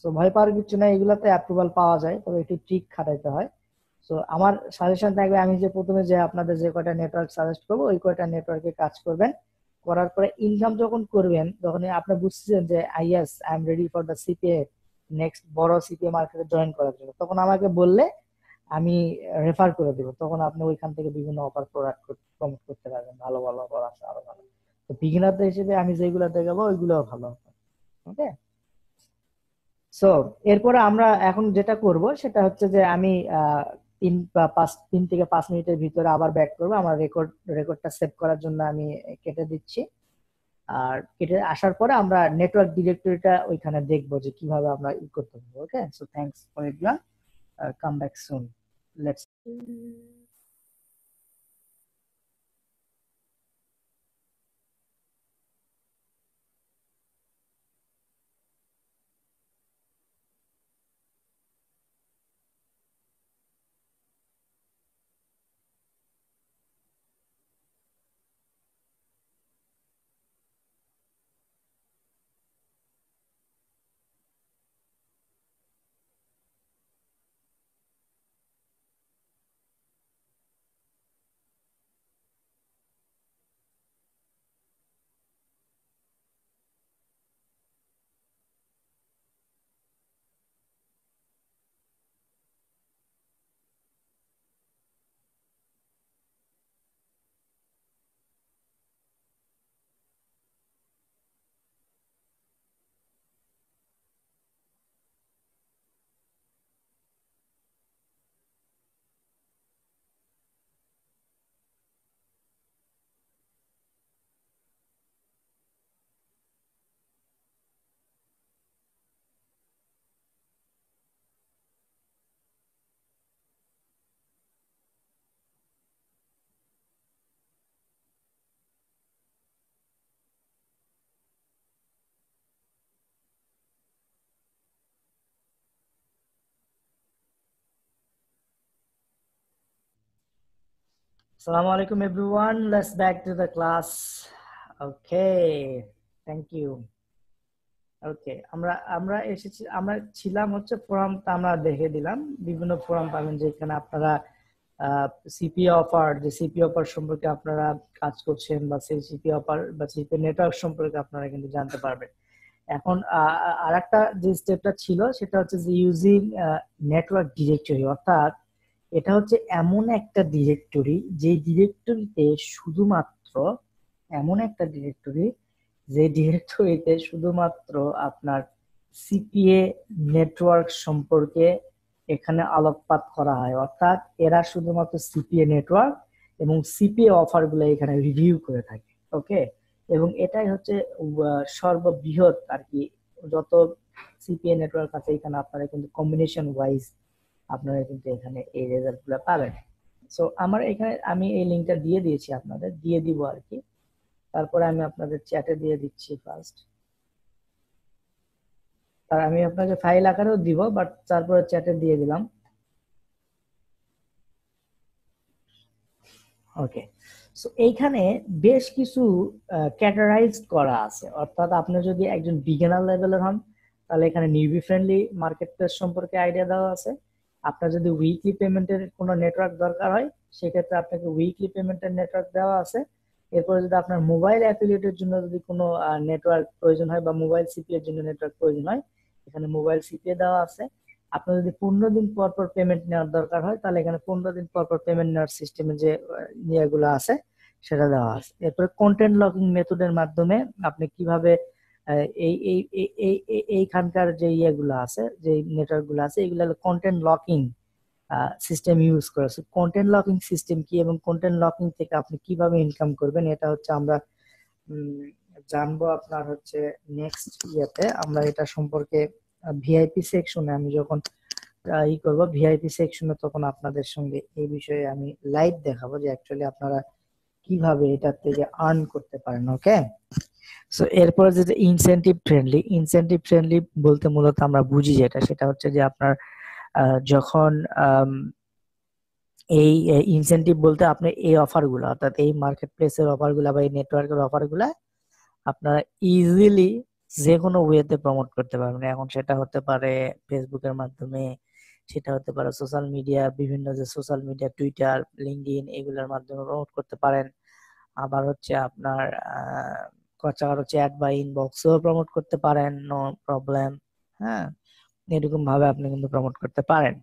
তো ভয় পাওয়ার কিছু নাই, এগুলাতে অ্যাপ্রুভাল পাওয়া যায়, তবে একটু ট্রিক খাটাইতে হয়। তো আমার সাজেশন থাকবে, আমি যে প্রথমে যে আপনাদের যে কয়টা নেটওয়ার্ক সাজেস্ট করবো ওই কয়টা নেটওয়ার্কে কাজ করবেন। করার পরে ইনকাম যখন করবেন, তখন আপনি বুঝছেন যে is I am ready for the CPA, next বড় সিপিএ মার্কেটে জয়েন করার জন্য, তখন আমাকে বললে আমি রেফার করে দেবো, তখন আপনি ওইখান থেকে বিভিন্ন অফার প্রোডাক্ট প্রমোট করতে পারবেন। ভালো ভালো অফার আছে আরো ভালো। তো বিগিনারদের হিসেবে আমি যেগুলো দেখাবো ওইগুলো ভালো। ওকে, সো এরপরে আমরা এখন যেটা করব সেটা হচ্ছে যে আমি 3 থেকে 5 মিনিটের ভিতরে আবার ব্যাক করবো, আমার রেকর্ডটা সেভ করার জন্য আমি কেটে দিচ্ছি। আর কেটে আসার পরে আমরা নেটওয়ার্ক ডিরেক্টরিটা ওইখানে দেখবো যে কিভাবে আমরা করতে পারবো। Okay, so thanks for it, come back soon, let's. Assalamu alaikum everyone. Let's back to the class. Okay. Thank you. ওকে, আমরা আমরা এসেছি, আমরা ছিলাম হচ্ছে ফোরামটা আমরা দেখে দিলাম। বিভিন্ন ফোরাম পাবেন যেখানে আপনারা সিপি অফার, যে সিপি অফার সম্পর্কে আপনারা কাজ করছেন, বা সেই সিপি অফার বা সিপি নেটওয়ার্ক সম্পর্কে আপনারা কিন্তু জানতে পারবেন। এখন আরেকটা যে স্টেপটা ছিল সেটা হচ্ছে যে ইউজিং নেটওয়ার্ক ডিরেক্টরি, অর্থাৎ এটা হচ্ছে এমন একটা ডিরেক্টরি যে ডিরেক্টরিতে শুধুমাত্র, এমন একটা ডিরেক্টরি যে ডিরেক্টরিতে শুধুমাত্র আপনার সিপিএ নেটওয়ার্ক সম্পর্কে এখানে আলোকপাত করা হয়, অর্থাৎ এরা শুধুমাত্র সিপিএ নেটওয়ার্ক এবং সিপিএ অফার গুলো এখানে রিভিউ করে থাকে। ওকে, এবং এটাই হচ্ছে সর্ববৃহৎ আর কি, যত সিপিএ নেটওয়ার্ক আছে এখানে আপনারা কিন্তু কম্বিনেশন ওয়াইজ আপনারা কিন্তু এখানে এই রেজাল্ট গুলো পাবেন। সো আমার এখানে আমি এই লিঙ্কটা দিয়ে দিয়েছি, আপনাদের দিয়ে দিব আর কি, তারপরে আমি আপনাদের চ্যাটে দিয়ে দিচ্ছি ফার্স্ট, আর আমি আপনাকে ফাইল আকারেও দিব, বাট তারপরে চ্যাটে দিয়ে দিলাম। ওকে, সো এইখানে বেশ কিছু ক্যাটারাইজড করা আছে, অর্থাৎ আপনি যদি একজন বিগিনার লেভেলের হন তাহলে এখানে নিউবি ফ্রেন্ডলি মার্কেট প্লেস সম্পর্কে আইডিয়া দেওয়া আছে। আপনার যদি উইকলি পেমেন্টের কোনো নেটওয়ার্ক দরকার হয় সেক্ষেত্রে আপনাকে উইকলি পেমেন্টের নেটওয়ার্ক দেওয়া আছে। এরপরে যদি আপনার মোবাইল অ্যাফিলিয়েটের জন্য যদি কোনো নেটওয়ার্ক প্রয়োজন হয় বা মোবাইল সিপি এর জন্য নেটওয়ার্ক প্রয়োজন হয়, এখানে মোবাইল সিপি দেওয়া আছে। আপনার যদি 15 দিন পর পর পেমেন্ট নেওয়ার দরকার হয় তাহলে এখানে 15 দিন পর পর পেমেন্ট নেওয়ার সিস্টেমে যে ইয়েগুলো আছে সেটা দেওয়া আছে। এরপরে কন্টেন্ট লকিং মেথডের মাধ্যমে আপনি কিভাবে এই এই এইখানকার যে ইয়েগুলো আছে, যে নেটওয়ার্ক গুলো আছে, এগুলো কন্টেন্ট লকিং সিস্টেম ইউজ করেছে। কন্টেন্ট লকিং সিস্টেম কি এবং কন্টেন্ট লকিং থেকে আপনি কিভাবে ইনকাম করবেন এটা হচ্ছে আমরা জানবো আপনার হচ্ছে নেক্সট ইয়েতে। আমরা এটা সম্পর্কে ভিআইপি সেকশনে আমি যখন ই করব, ভিআইপি সেকশনে তখন আপনাদের সঙ্গে এই বিষয়ে আমি লাইভ দেখাবো যে অ্যাকচুয়ালি আপনারা কিভাবে এটা থেকে আর্ন করতে পারেন। ওকে, সো এরপরে যেটা ইনসেনটিভ ফ্রেন্ডলি, ইনসেনটিভ ফ্রেন্ডলি বলতে মূলত আমরা বুঝি যেটা, সেটা হচ্ছে যে আপনার যখন এই ইনসেনটিভ বলতে আপনি এই অফারগুলো, অর্থাৎ এই মার্কেট প্লেসের অফারগুলো বা এই নেটওয়ার্কের অফারগুলো আপনারা ইজিলি যে কোনো ওয়েতে প্রমোট করতে পারবেন। এখন সেটা হতে পারে ফেসবুকের মাধ্যমে, সেটা হতে পারে সোশ্যাল মিডিয়া, বিভিন্ন যে সোশ্যাল মিডিয়া টুইটার, লিঙ্কডইন এগুলোর মাধ্যমে প্রমোট করতে পারেন। আবার হচ্ছে আপনার কারো চ্যাট বা ইনবক্সেও প্রমোট করতে পারেন, নো প্রবলেম। হ্যাঁ, এরকম ভাবে আপনি কিন্তু প্রমোট করতে পারেন।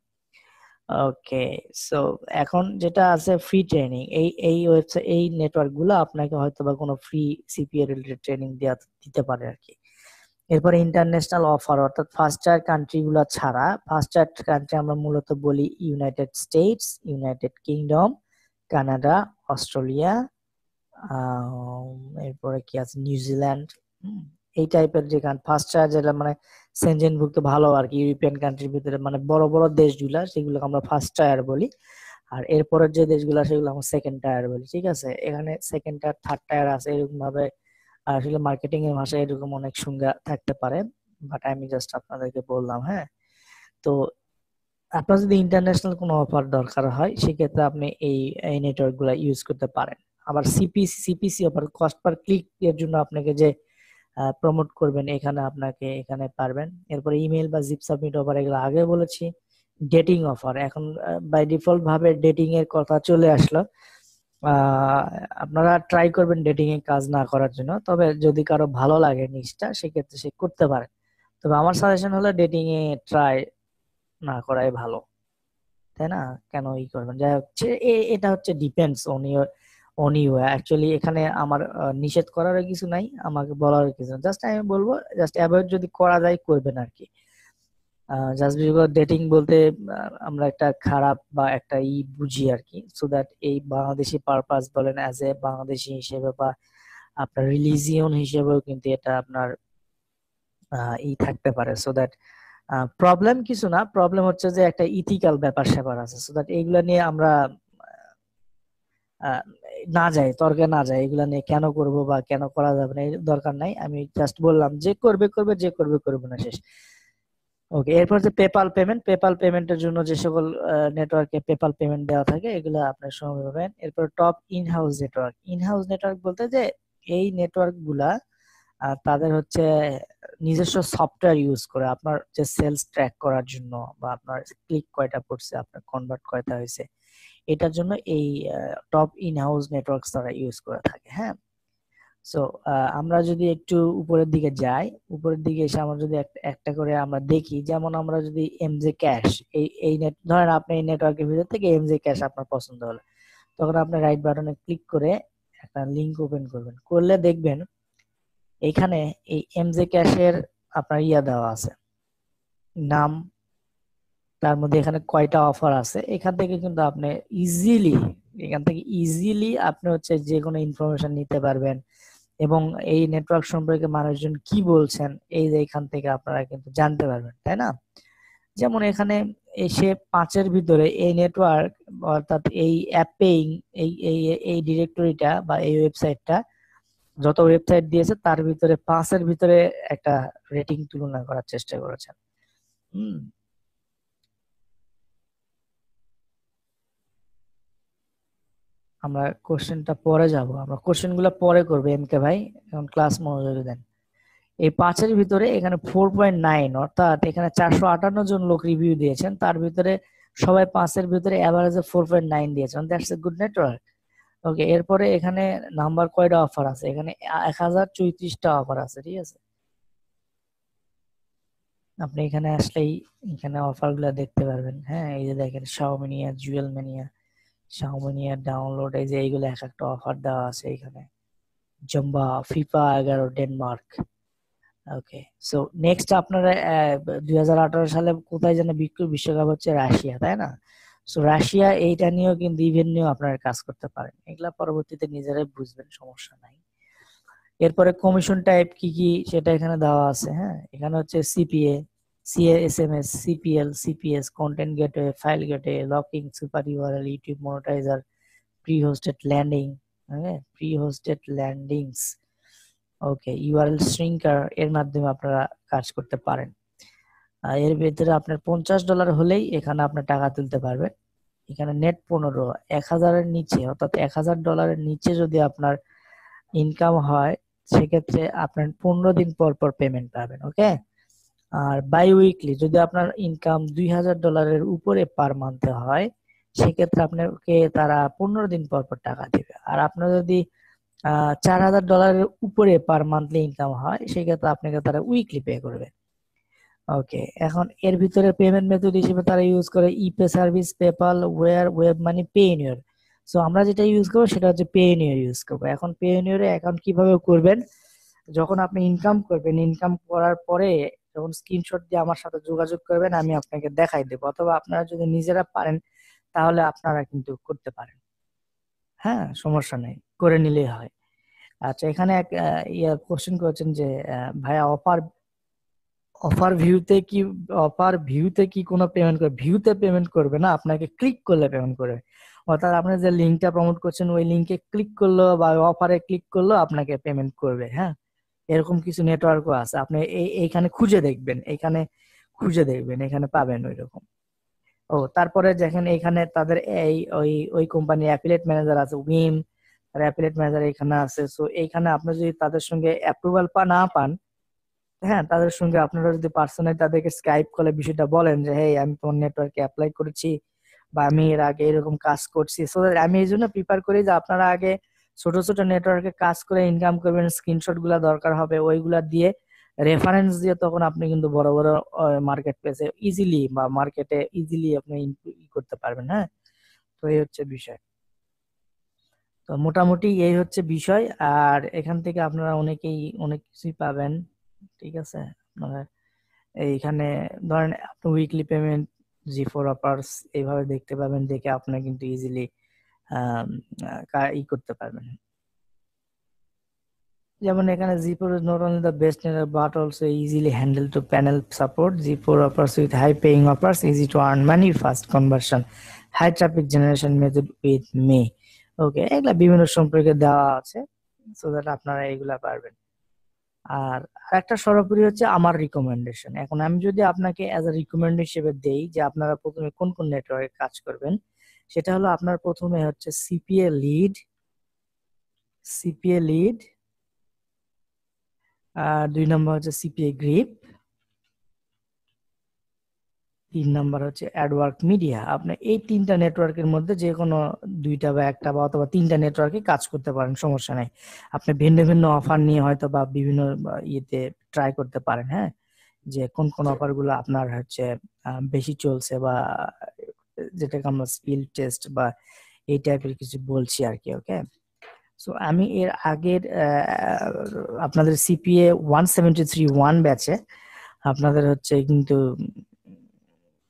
ওকে, সো এখন যেটা আছে ফ্রি ট্রেনিং, এই ওয়েবসাইট, এই নেটওয়ার্ক গুলো আপনাকে হয়তো বা কোনো ফ্রি সিপিএ রিলেটেড ট্রেনিং দিতে পারে আর কি। এরপরে ইন্টারন্যাশনাল অফার, অর্থাৎ ফার্স্ট টায়ার কান্ট্রি গুলো ছাড়া, ফার্স্ট টায়ার কান্ট্রি আমরা মূলত বলি United states, United kingdom, Canada, Australia, এরপরে কি আছে নিউজিল্যান্ড, এই টাইপের যে ফার্স্ট টায়ার যেটা মানে সেনজেনভুক্ত ভালো আর কি, ইউরোপিয়ান কান্ট্রির ভিতরে মানে বড় বড় দেশগুলা সেগুলো আমরা ফার্স্ট টায়ার বলি। আর এরপরের যে দেশগুলো সেগুলো আমরা সেকেন্ড টায়ার বলি। ঠিক আছে, এখানে সেকেন্ড টায়ার, থার্ড টায়ার আছে, এরকম ভাবে আসলে মার্কেটিং এর ভাষায় এরকম অনেক সংজ্ঞা থাকতে পারে, বাট আমি জাস্ট আপনাদেরকে বললাম। হ্যাঁ, তো আপনার যদি ইন্টারন্যাশনাল কোনো অফার দরকার হয় সেক্ষেত্রে আপনি এই নেটওয়ার্ক গুলা ইউজ করতে পারেন। আবার CPC offer, cost per click এর জন্য আপনাকে যে প্রমোট করবেন এখানে আপনাকে এখানে পারবেন। এরপরে ইমেল বা জিপ সাবমিট অফার, এগুলো আগে বলেছি। ডেটিং অফার, এখন বাই ডিফল্ট ভাবে ডেটিং এর কথা চলে আসলো। আপনারা ট্রাই করবেন ডেটিং এ কাজ না করার জন্য, তবে যদি কারো ভালো লাগে নিশটা সেক্ষেত্রে সে করতে পারে, তবে আমার সাজেশন হলো ডেটিং এ ট্রাই না করাই ভালো, তাই না? কেন ই করবেন, যাই হচ্ছে এটা হচ্ছে ডিপেন্ডস অন ইউর অ্যাকচুয়ালি এখানে আমার নিষেধ করার কিছু নাই, আমাকে বলার কিছু নাই, জাস্ট আমি বলবো জাস্ট অ্যাভয়েড যদি করা যায় করবেন আর কি। জাস্ট বিকজ ডেটিং বলতে আমরা একটা খারাপ বা একটা বুঝি আর কি, সো দ্যাট এই বাংলাদেশি পারপাস বলেন অ্যাজ এ বাংলাদেশি হিসেবে বা আপনার রিলিজিয়ন হিসেবেও কিন্তু এটা আপনার থাকতে পারে, সো দ্যাট প্রবলেম কিছু না, প্রবলেম হচ্ছে যে একটা ইথিক্যাল ব্যাপার স্যাপার আছে, সো দ্যাট এইগুলা নিয়ে আমরা আহ, না যাই তর্কে, না যাই এগুলা নিয়ে কেন করব বা কেন করা যাবে না, এর দরকার নাই। আমি জাস্ট বললাম যে করবে করবে, যে করবে করবে না, শেষ। ওকে, এরপর যে পেপাল পেমেন্টের জন্য যে সকল নেটওয়ার্কে পেপাল পেমেন্ট দেওয়া থাকে এগুলো আপনার সময় পাবেন। এরপর টপ ইন হাউস নেটওয়ার্ক বলতে যে এই নেটওয়ার্ক গুলা তাদের হচ্ছে নিজস্ব সফটওয়্যার ইউজ করে আপনার যে সেলস ট্র্যাক করার জন্য বা আপনার ক্লিক কয়টা পড়ছে, আপনার কনভার্ট কয়টা হয়েছে, এটার জন্য এই টপ ইন হাউস নেটওয়ার্কস তারা ইউজ করে থাকে। হ্যাঁ, সো আমরা যদি একটু উপরের দিকে যাই, উপরের দিকে এসে আমরা যদি একটা একটা করে আমরা দেখি, যেমন আমরা যদি এমজে ক্যাশ, এই নেট ধরেন আপনি এই নেটওয়ার্কের ভিতর থেকে এমজে ক্যাশ আপনার পছন্দ হলো, তখন আপনি রাইট বাটনে ক্লিক করে একটা লিংক ওপেন করবেন, করলে দেখবেন এইখানে এই এমজে ক্যাশের আপনার দেওয়া আছে, নাম, তার মধ্যে এখানে কয়টা অফার আছে, এখান থেকে কিন্তু আপনি ইজিলি আপনি হচ্ছে যে কোনো ইনফরমেশন নিতে পারবেন এবং এই নেটওয়ার্ক সম্পর্কে মানুষজন কি বলছেন এই যে এখান থেকে আপনারা কিন্তু জানতে পারবেন, তাই না? যেমন এখানে এসে 5-এর ভিতরে এই নেটওয়ার্ক অর্থাৎ এই অ্যাপেইং এই এই এই ডিরেক্টরিটা বা এই ওয়েবসাইটটা যত ওয়েবসাইট দিয়েছে তার ভিতরে 5-এর ভিতরে একটা রেটিং তুলনা করার চেষ্টা করেছেন। হুম, আমরা কোশ্চেনটা পরে যাব, আমরা কোশ্চেনগুলো পরে করবো এম কে ভাই, এখন ক্লাস মনোযোগ দেন। এই 5-এর ভিতরে এখানে 4.9 অর্থাৎ এখানে 458 জন লোক রিভিউ দিয়েছেন, তার ভিতরে সবাই 5-এর ভিতরে এভারেজে 4.9 দিয়েছেন, দ্যাটস এ গুড নেটওয়ার্ক। ওকে, এরপরে এখানে নাম্বার কয়টা অফার আছে, এখানে 1034টা অফার আছে, ঠিক আছে? আপনি এখানে আসলেই এখানে অফার গুলা দেখতে পারবেন। হ্যাঁ, এই যে দেখেন শাওমিনিয়া, জুয়েল ম্যানিয়া, শাওমিনিয়া ডাউনলোড, এই যে এইগুলো এক একটা অফার দেওয়া আছে এখানে। জম্বা, ফিফা 11 ডেনমার্ক। ওকে, সো নেক্সট আপনারা 2018 সালে কোথায় যেন বিশ্বকাপ হচ্ছে, রাশিয়া, তাই না? সো রাশিয়া এইটা নিয়েও কিন্তু ইভেন্ট নিয়েও আপনারা কাজ করতে পারেন, এগুলা পরবর্তীতে নিজেরাই বুঝবেন, সমস্যা নাই। এরপরে কমিশন টাইপ কি কি সেটা এখানে দেওয়া আছে। হ্যাঁ, এখানে হচ্ছে CPA, CASMS, CPL, CPS, content gateway, file gateway, locking, super URL, YouTube monetizer, pre hosted landing, হ্যাঁ, pre hosted landings, okay, URL shrinker, এর মাধ্যমে আপনারা কাজ করতে পারেন। এর ভিতরে আপনার $50 হলেই এখানে আপনার টাকা তুলতে পারবেন। এখানে নেট 15, 1000-এর নিচে অর্থাৎ $1000 নিচে যদি আপনার ইনকাম হয় সেক্ষেত্রে আপনার 15 দিন পর পর পেমেন্ট পাবেন। ওকে, আর বাই উইকলি যদি আপনার ইনকাম $2000 উপরে পার মান্থে হয় সেক্ষেত্রে আপনাকে তারা 15 দিন পর পর টাকা দিবে। আর আপনার যদি $4000 উপরে পার মান্থলি ইনকাম হয় সেক্ষেত্রে আপনাকে তারা উইকলি পে করবে। ওকে, এখন এর ভিতরে পেমেন্ট মেথড হিসেবে তারা ইউজ করে ePay service, PayPal, web money, Payoneer. সো আমরা যেটা ইউজ করবো সেটা হচ্ছে পেইনিয়র ইউজ করবো। এখন পেইনিয়রে অ্যাকাউন্ট কিভাবে করবেন, যখন আপনি ইনকাম করবেন, ইনকাম করার পরে যখন স্ক্রিনশট দিয়ে আমার সাথে যোগাযোগ করবেন আমি আপনাকে দেখাই দেবো, অথবা আপনারা যদি নিজেরা পারেন তাহলে আপনারা কিন্তু করতে পারেন। হ্যাঁ, সমস্যা নেই, করে নিলেই হয়। আচ্ছা, এখানে এক কোশ্চেন করেছেন যে ভাইয়া অফার ভিউতে কি কোনো পেমেন্ট করবে? ভিউতে পেমেন্ট করবে না, আপনাকে ক্লিক করলে পেমেন্ট করবে। অর্থাৎ আপনি যে লিঙ্কটা প্রমোট করছেন ওই লিঙ্কে ক্লিক করলো বা অফারে ক্লিক করলো আপনাকে পেমেন্ট করবে। হ্যাঁ, এরকম কিছু নেটওয়ার্কও আছে, আপনি এইখানে খুঁজে দেখবেন, এখানে পাবেন ওই রকম। ও, তারপরে দেখেন এখানে তাদের এই ওই ওই কোম্পানি অ্যাফিলিয়েট ম্যানেজার আছে, উইম, আর অ্যাফিলিয়েট ম্যানেজার এখানে আছে। সো এইখানে আপনি যদি তাদের সঙ্গে অ্যাপ্রুভাল না পান, হ্যাঁ, তাদের সঙ্গে আপনারা যদি পার্সোনালি তাদেরকে স্কাইপ কলে বিষয়টা বলেন যে হ্যাঁ আমি তোমার নেটওয়ার্কে অ্যাপ্লাই করেছি বা আমি এর আগে এরকম কাজ করছি, সো আমি এই জন্য প্রিফার করি যে আপনারা আগে ছোট ছোট নেটওয়ার্কে কাজ করে ইনকাম করবেন, স্ক্রিনশট গুলা দরকার হবে, ওইগুলা দিয়ে রেফারেন্স দিয়ে তখন আপনি কিন্তু বড় বড় মার্কেট প্লেসে ইজিলি বা মার্কেটে ইজিলি আপনি করতে পারবেন। হ্যাঁ, তো এই হচ্ছে বিষয়। তো মোটামুটি এই হচ্ছে বিষয়, আর এখান থেকে আপনারা অনেকেই অনেক কিছুই পাবেন, ঠিক আছে? আপনারা এইখানে ধরেন আপনি উইকলি পেমেন্ট, জি4 অফার্স এইভাবে দেখতে পাবেন, দেখে আপনি কিন্তু ইজিলি করতে পারবেন। যেমন এখানে জি4 is not only the best network but also easily handled to panel support. জি4 offers with high paying offers, easy to earn money, fast conversion, high traffic generation method with me. ওকে, এগুলা বিভিন্ন সম্পর্কে দেওয়া আছে, so that আপনারা এগুলা পারবেন। আর আরেকটা সর্বোপরি হচ্ছে আমার রিকমেন্ডেশন। এখন আমি যদি আপনাকে অ্যাজ এ রিকমেন্ড হিসেবে দেই যে আপনারা প্রথমে কোন কোন নেটওয়ার্কে কাজ করবেন, সেটা হলো আপনার প্রথমে হচ্ছে সিপিএ লিড, আর 2 নম্বর হচ্ছে সিপিএ গ্রিপ, 3 নম্বর হচ্ছে অ্যাডওয়ার্ক মিডিয়া। আপনি এই 3টা নেটওয়ার্কের মধ্যে যে কোনো 2টা বা একটা বা অথবা 3টা নেটওয়ার্কে কাজ করতে পারেন, সমস্যা নেই। আপনি ভিন্ন ভিন্ন অফার নিয়ে হয়তো বা বিভিন্ন ইয়েতে ট্রাই করতে পারেন, হ্যাঁ, যে কোন কোন অফার গুলো আপনার হচ্ছে বেশি চলছে, বা যেটাকে আমরা স্কিল টেস্ট বা এই টাইপের কিছু বলছি আর কি। ওকে, সো আমি এর আগের আপনাদের সিপিএ 173 ব্যাচে আপনাদের হচ্ছে কিন্তু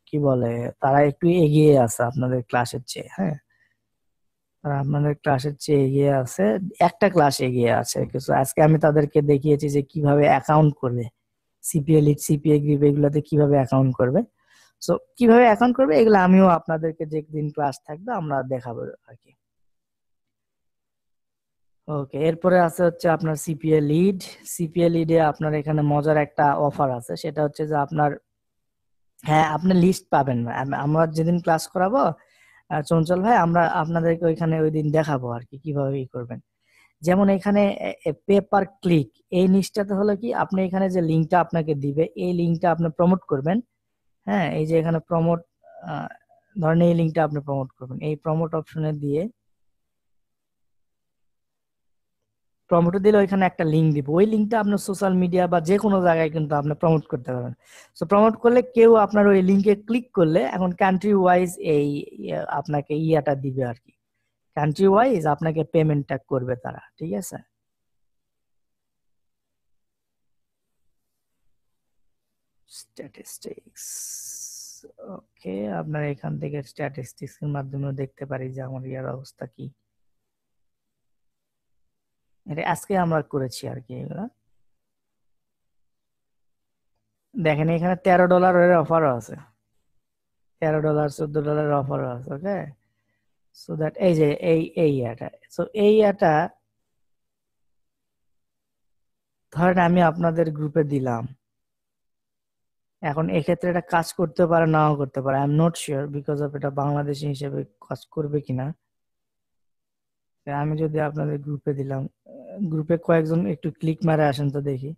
কি বলে, তারা একটু এগিয়ে আছে আপনাদের ক্লাসের চেয়ে, হ্যাঁ, তারা আপনাদের ক্লাসের চেয়ে এগিয়ে আছে, একটা ক্লাস এগিয়ে আছে কিছু। আজকে আমি তাদেরকে দেখিয়েছি যে কিভাবে অ্যাকাউন্ট করবে, সিপিএ লিড, সিপিএ গ্রিপ, এগুলাতে কিভাবে অ্যাকাউন্ট করবে। সো কিভাবে অ্যাকাউন্ট করবে এগুলো আমিও আপনাদেরকে যেদিন ক্লাস থাকবে আমরা দেখাবো আর কি। ওকে, এরপরে আছে হচ্ছে আপনার সিপিএ লিডে আপনার এখানে মজার একটা অফার আছে, সেটা হচ্ছে যে আপনার, হ্যাঁ, আপনি লিস্ট পাবেন না। আমরা যেদিন ক্লাস করাবো চঞ্চল ভাই, আমরা আপনাদেরকে ওইখানে ওই দিন দেখাবো আর কি কিভাবে ই করবেন। যেমন এখানে পেপার ক্লিক, এই জিনিসটাতে হলো কি, আপনি এখানে যে লিঙ্কটা আপনাকে দিবে, এই লিঙ্কটা আপনি প্রমোট করবেন। হ্যাঁ, এই যে এখানে প্রমোট, ধরেন এই লিঙ্কটা আপনি প্রমোট করবেন, এই প্রমোট অপশনে দিয়ে প্রমোট দিলে ওইখানে একটা লিঙ্ক দিব, ওই লিঙ্কটা আপনার সোশ্যাল মিডিয়া বা যে কোনো জায়গায় কিন্তু আপনি প্রমোট করতে পারবেন। সো প্রমোট করলে কেউ আপনার ওই লিঙ্কে ক্লিক করলে এখন কান্ট্রি ওয়াইজ এই আপনাকে ইয়াটা দিবে আর কি, কান্ট্রি ওয়াইজ আপনাকে পেমেন্টটা করবে তারা, ঠিক আছে। স্ট্যাটিস্টিক্স, ওকে, আপনার এখান থেকে স্ট্যাটিস্টিক্স এর মাধ্যমে দেখতে পারি যে আমার ইয়ার অবস্থা কি। এটা আজকে আমরা করেছি আর কি এগুলা। দেখেন এখানে $13 অফারও আছে, $13 $14 অফারও আছে। ওকে, সো দ্যাট এই যে এই ইয়াটা, সো এই ইয়াটা ধরেন আমি আপনাদের গ্রুপে দিলাম। এখন এক্ষেত্রে এটা কাজ করতে পারে, নাও করতে পারে, I am not sure because of এটা বাংলাদেশি হিসেবে কাজ করবে কিনা। আমি যদি আপনাদের গ্রুপে দিলাম, গ্রুপে কয়েকজন একটু ক্লিক মারে আসেন তো দেখি।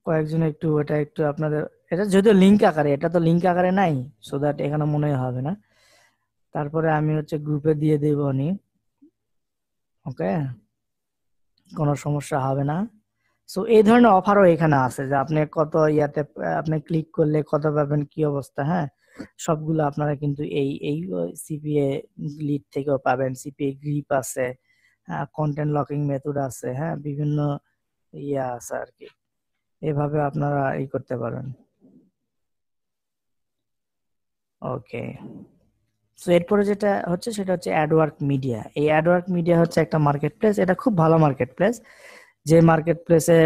কয়েকজন একটু ওটা একটু আপনাদের, এটা যদিও লিঙ্ক আকারে, এটা তো লিঙ্ক আকারে নাই, সো দ্যাট এখানে মনে হয় হবে না। তারপরে আমি হচ্ছে গ্রুপে দিয়ে দেবো নি। ওকে, কোনো সমস্যা হবে না। সো এই ধরনের অফারও এখানে আছে যে আপনি কত ইয়াতে আপনি ক্লিক করলে কত পাবেন, কি অবস্থা, হ্যাঁ, সবগুলো আপনারা কিন্তু এই সিপিএ লিড থেকেও পাবেন। সিপিএ গ্রিপ আছে, হ্যাঁ, কন্টেন্ট লকিং মেথড আছে, হ্যাঁ, বিভিন্ন ইয়া আছে আর কি, এভাবে আপনারা ই করতে পারেন। ওকে, তো এরপরে যেটা হচ্ছে সেটা হচ্ছে অ্যাডওয়ার্ক মিডিয়া। এই অ্যাডওয়ার্ক মিডিয়া হচ্ছে একটা মার্কেট প্লেস, এটা খুব ভালো মার্কেট প্লেস, যে মার্কেট প্লেসে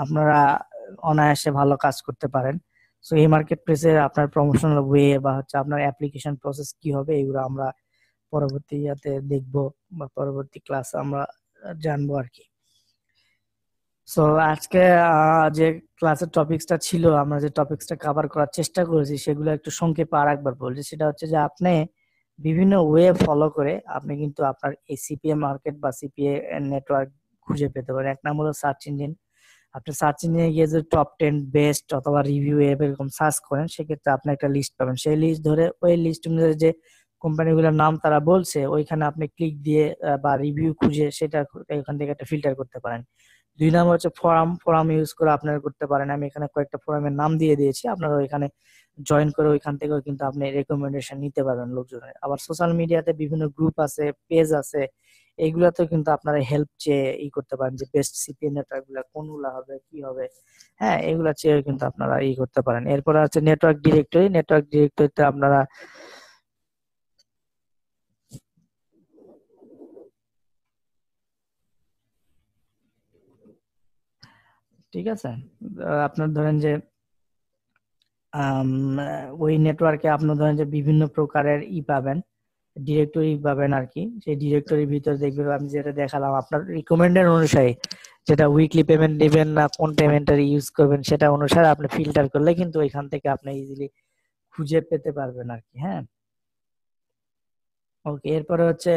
আপনারা অনায়াসে ভালো কাজ করতে পারেন। সো এই মার্কেট প্লেসে আপনার প্রমোশনাল ওয়ে বা হচ্ছে আপনার অ্যাপ্লিকেশন প্রসেস কি হবে এগুলো আমরা পরবর্তী ইয়াতে দেখবো, বা পরবর্তী ক্লাস আমরা জানবো আর কি। সো আজকে যে ক্লাসের টপিকসটা ছিল, আমরা যে টপিকসটা কভার করার চেষ্টা করেছি সেগুলো একটু সংক্ষেপে আর একবার বলছি। সেটা হচ্ছে যে আপনি বিভিন্ন ওয়ে ফলো করে আপনি কিন্তু আপনার এই সিপিএ মার্কেট বা সিপিএ নেটওয়ার্ক খুঁজে পেতে পারেন। 1 নম্বর হলো সার্চ ইঞ্জিন। আপনি সার্চ ইঞ্জিনে গিয়ে যদি টপ 10 বেস্ট অথবা রিভিউ এরকম সার্চ করেন, সেক্ষেত্রে আপনি একটা লিস্ট পাবেন। সেই লিস্ট ধরে, ওই লিস্ট অনুযায়ী যে কোম্পানিগুলোর নাম তারা বলছে ওইখানে আপনি ক্লিক দিয়ে বা রিভিউ খুঁজে সেটা ওইখান থেকে একটা ফিল্টার করতে পারেন। 2 নম্বর হচ্ছে ফোরাম ইউজ করে আপনারা করতে পারেন। আমি এখানে কয়েকটা ফোরামের নাম দিয়ে দিয়েছি, আপনারা ওইখানে জয়েন করে ওইখান থেকেও কিন্তু আপনি রেকমেন্ডেশন নিতে পারবেন লোকজনের। আবার সোশ্যাল মিডিয়াতে বিভিন্ন গ্রুপ আছে, পেজ আছে, এইগুলাতেও কিন্তু আপনারা হেল্প চেয়ে ই করতে পারেন যে বেস্ট সিপিএন নেটওয়ার্ক গুলা কোনগুলা হবে, কি হবে, হ্যাঁ, এগুলা চেয়ে কিন্তু আপনারা ই করতে পারেন। এরপর আছে নেটওয়ার্ক ডিরেক্টরিতে আপনারা ঠিক আছে, আপনার ধরেন যে আম, ওই নেটওয়ার্কে আপনার ধরেন যে বিভিন্ন প্রকারের ই পাবেন, ডিরেক্টরি পাবেন আর কি। সেই ডিরেক্টরির ভিতর দেখবেন আমি যেটা দেখালাম আপনার রিকমেন্ডেড অনুসারে, যেটা উইকলি পেমেন্ট নেবেন না কোন পেমেন্টার ইউজ করবেন সেটা অনুসারে আপনি ফিল্টার করলে কিন্তু এখান থেকে আপনি ইজিলি খুঁজে পেতে পারবেন আর কি। হ্যাঁ, ওকে। এরপরে হচ্ছে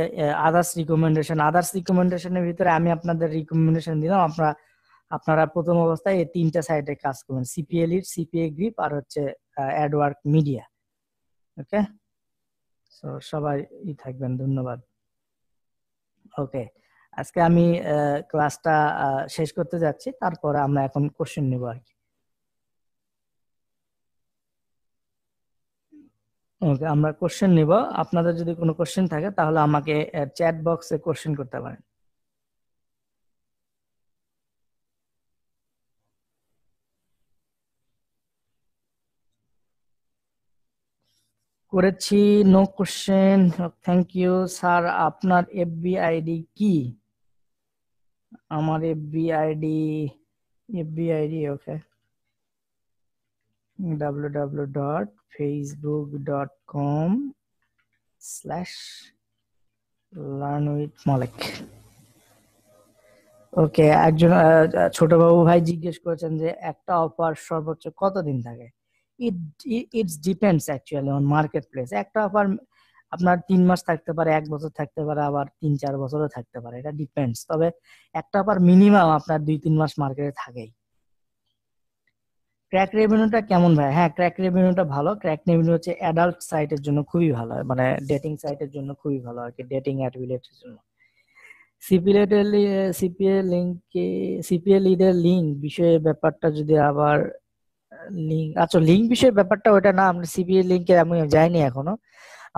আদার্স রিকমেন্ডেশন। আদার্স রিকমেন্ডেশনের ভিতরে আমি আপনাদের রিকমেন্ডেশন দিলাম, আপনারা প্রথম অবস্থায় এই তিনটা সাইটে কাজ করবেন, সিপিএ লিড, সিপিএ গ্রিপ আর হচ্ছে অ্যাডওয়ার্ক মিডিয়া। ওকে, তো সবাই থাকবেন, ধন্যবাদ। ওকে, আজকে আমি ক্লাসটা শেষ করতে যাচ্ছি, তারপরে আমরা এখন কোশ্চেন নিব আর কি। ওকে, আমরা কোশ্চেন নিব। আপনাদের যদি কোনো কোশ্চেন থাকে তাহলে আমাকে চ্যাট বক্সে কোশ্চেন করতে পারেন। করেছি, no question, thank you sir. আপনার এফবি আইডি কি? আমার এফবি আইডি ওকে, www.facebook.com/learnwithmalik। ওকে, একজন ছোট বাবু ভাই জিজ্ঞেস করেছেন যে একটা অফার সর্বোচ্চ কতদিন থাকে। ইট it's depends actually on market place. একটা অফার আপনার 3 মাস থাকতে পারে, 1 বছর থাকতে পারে, আবার 3-4 বছরও থাকতে পারে, এটা ডিপেন্ডস। তবে একটা অফার মিনিমাম আপনার 2-3 মাস মার্কেটে থাকেই। ক্র্যাক রেভিনিউটা কেমন ভাই? হ্যাঁ, ক্র্যাক রেভিনিউটা ভালো। ক্র্যাক রেভিনিউ হচ্ছে অ্যাডাল্ট সাইটের জন্য খুবই ভালো, মানে ডেটিং সাইটের জন্য খুবই ভালো আর কি, ডেটিং অ্যাফিলিয়েটের জন্য। সিপিএ লিংকে, সিপিএ লিডের লিংক বিষয়ে ব্যাপারটা যদি আবার লিংক, আচ্ছা লিংক বিষয়ে ব্যাপারটা ওটা না, আমরা সিপিএ লিংকে আমি যাইনি এখনো।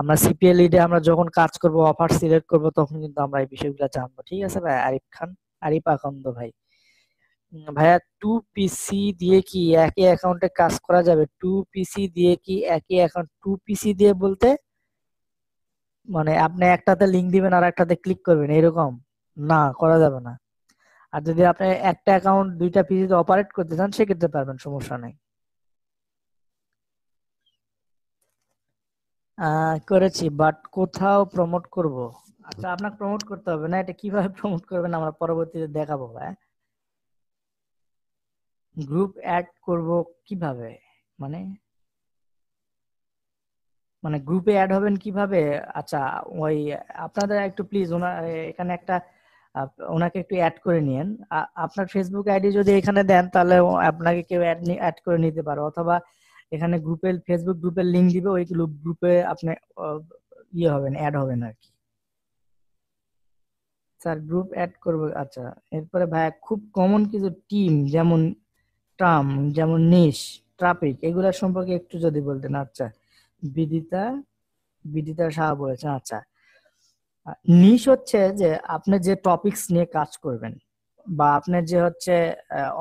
আমরা সিপিএ লিডে আমরা যখন কাজ করব, অফার সিলেক্ট করব, তখন কিন্তু আমরা এই বিষয়গুলো জানবো। ঠিক আছে ভাই? আরিফ আকন্দ ভাই। ভাইয়া 2 পিসি দিয়ে কি একই অ্যাকাউন্টে কাজ করা যাবে? 2 পিসি দিয়ে কি একই অ্যাকাউন্ট? 2 পিসি দিয়ে বলতে মানে আপনি একটাতে লিংক দিবেন আর একটাতে ক্লিক করবেন এরকম? না, করা যাবে না। আর যদি আপনি একটা অ্যাকাউন্ট 2টা পিসিতে অপারেট করতে চান সেক্ষেত্রে পারবেন, সমস্যা নেই। করেছি, বাট কোথাও প্রমোট করব? আচ্ছা, আপনাকে প্রমোট করতে হবে না, এটা কিভাবে প্রমোট করবেন আমরা পরবর্তীতে দেখাবো ভাই। গ্রুপ অ্যাড করব কিভাবে? মানে মানে গ্রুপে অ্যাড হবেন কিভাবে? আচ্ছা, ওই আপনাদের একটু প্লিজ ওনার এখানে একটা ওনাকে একটু অ্যাড করে নিয়েন। আপনার ফেসবুক আইডি যদি এখানে দেন তাহলে আপনাকে কেউ অ্যাড করে নিতে পারে, অথবা এখানে ফেসবুক গ্রুপের লিংক দিবে, ওই গ্রুপে আপনি ইয়ে হবেন, অ্যাড হবেন আর কি। স্যার গ্রুপ অ্যাড করবো, আচ্ছা। এরপরে ভাইয়া খুব কমন কিছু টিম যেমন টার্ম, যেমন নিশ, ট্রাফিক, এগুলা সম্পর্কে একটু যদি বলতেন। আচ্ছা, বিদিতা বিদিতা সাহা বলেছেন। আচ্ছা, নিশ হচ্ছে যে আপনি যে টপিকস নিয়ে কাজ করবেন, বা আপনি যে হচ্ছে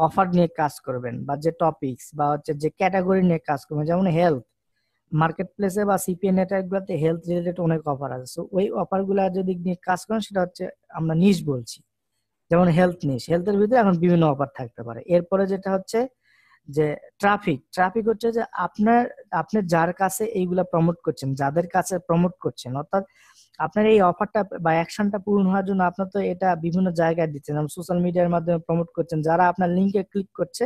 অফার নিয়ে কাজ করবেন, বা যে টপিকস বা হচ্ছে যে ক্যাটাগরি নিয়ে কাজ করবেন, যেমন হেলথ, মার্কেট প্লেসে বা সিপিএ নেটওয়ার্ক গুলোতে হেলথ রিলেটেড অনেক অফার আছে। সো ওই অফার গুলা যদি নিয়ে কাজ করেন সেটা হচ্ছে আমরা নিশ বলছি। যেমন হেলথ নিশ, হেলথের ভিতরে এখন বিভিন্ন অফার থাকতে পারে। এরপরে যেটা হচ্ছে যে ট্রাফিক, ট্রাফিক হচ্ছে যে আপনি যার কাছে এইগুলা প্রমোট করছেন, যাদের কাছে প্রমোট করছেন, অর্থাৎ আপনার এই অফারটা বা অ্যাকশনটা পূরণ হওয়ার জন্য আপনার তো এটা বিভিন্ন জায়গায় দিচ্ছেন, যেমন সোশ্যাল মিডিয়ার মাধ্যমে প্রমোট করছেন, যারা আপনার লিঙ্কে ক্লিক করছে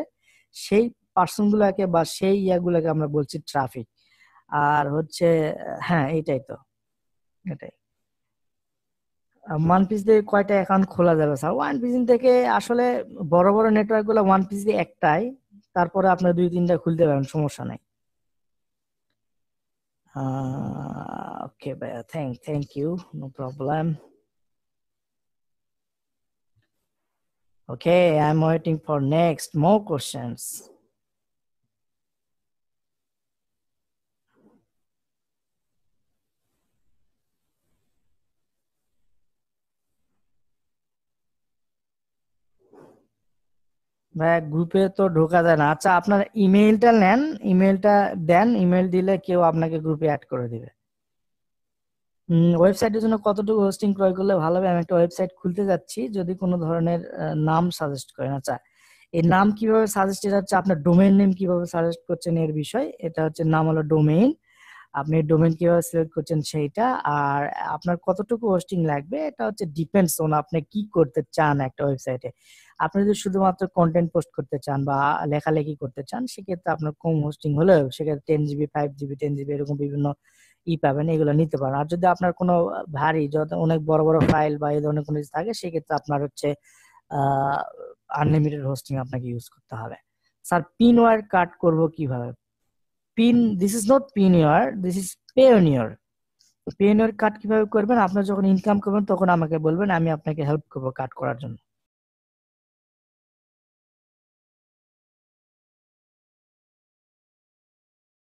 সেই পার্সন গুলাকে বা সেই ইয়াগুলাকে আমরা বলছি ট্রাফিক। আর হচ্ছে হ্যাঁ, এইটাই তো, এটাই। ওয়ান পিস দিয়ে কয়টা অ্যাকাউন্ট খোলা যাবে স্যার? ওয়ান পিস থেকে আসলে বড় বড় নেটওয়ার্ক গুলো ওয়ান পিস দিয়ে একটাই, তারপরে আপনার 2-3টা খুলতে পারেন, সমস্যা নাই। ওকে ভাইয়া, thank you, no problem. Okay, I'm waiting for next more questions. ভাই গ্রুপে তো ঢোকা যায় না। আচ্ছা, আপনার ইমেইলটা নেন, ইমেইলটা দেন, ইমেইল দিলে কেউ আপনাকে গ্রুপে অ্যাড করে দিবে। ওয়েবসাইটের জন্য কতটুকু হোস্টিং ক্রয় করলে ভালো হবে? আমি একটা ওয়েবসাইট খুলতে যাচ্ছি, যদি কোনো ধরনের নাম সাজেস্ট করেন। আচ্ছা, এই নাম কিভাবে সাজেস্ট, এটা হচ্ছে আপনার ডোমেইন নেম কিভাবে সাজেস্ট করছেন এর বিষয়। এটা হচ্ছে নাম হলো ডোমেইন, আপনি ডোমেইন কিভাবে সিলেক্ট করছেন সেইটা, আর আপনার কতটুকু হোস্টিং লাগবে এটা হচ্ছে ডিপেন্ডস অন আপনি কি করতে চান একটা ওয়েবসাইটে। আপনি যদি শুধুমাত্র কন্টেন্ট পোস্ট করতে চান বা লেখালেখি করতে চান সেক্ষেত্রে আপনার কম হোস্টিং হলেও সেক্ষেত্রে 10 জিবি, 5 জিবি, 10 জিবি এরকম বিভিন্ন পাবেন, এগুলো নিতে পারেন। আর যদি আপনার কোনো ভারী যত অনেক বড় বড় ফাইল বা এই ধরনের কোনো কিছু থাকে সেক্ষেত্রে আপনার হচ্ছে আনলিমিটেড হোস্টিং আপনাকে ইউজ করতে হবে। স্যার পিনওয়্যার কাট করব কিভাবে? This is not Payoneer, this is Payoneer. Payoneer cut কিভাবে করবেন? আপনার যখন ইনকাম করবেন তখন আমাকে বলবেন, আমি আপনাকে হেল্প করবো কাট করার জন্য।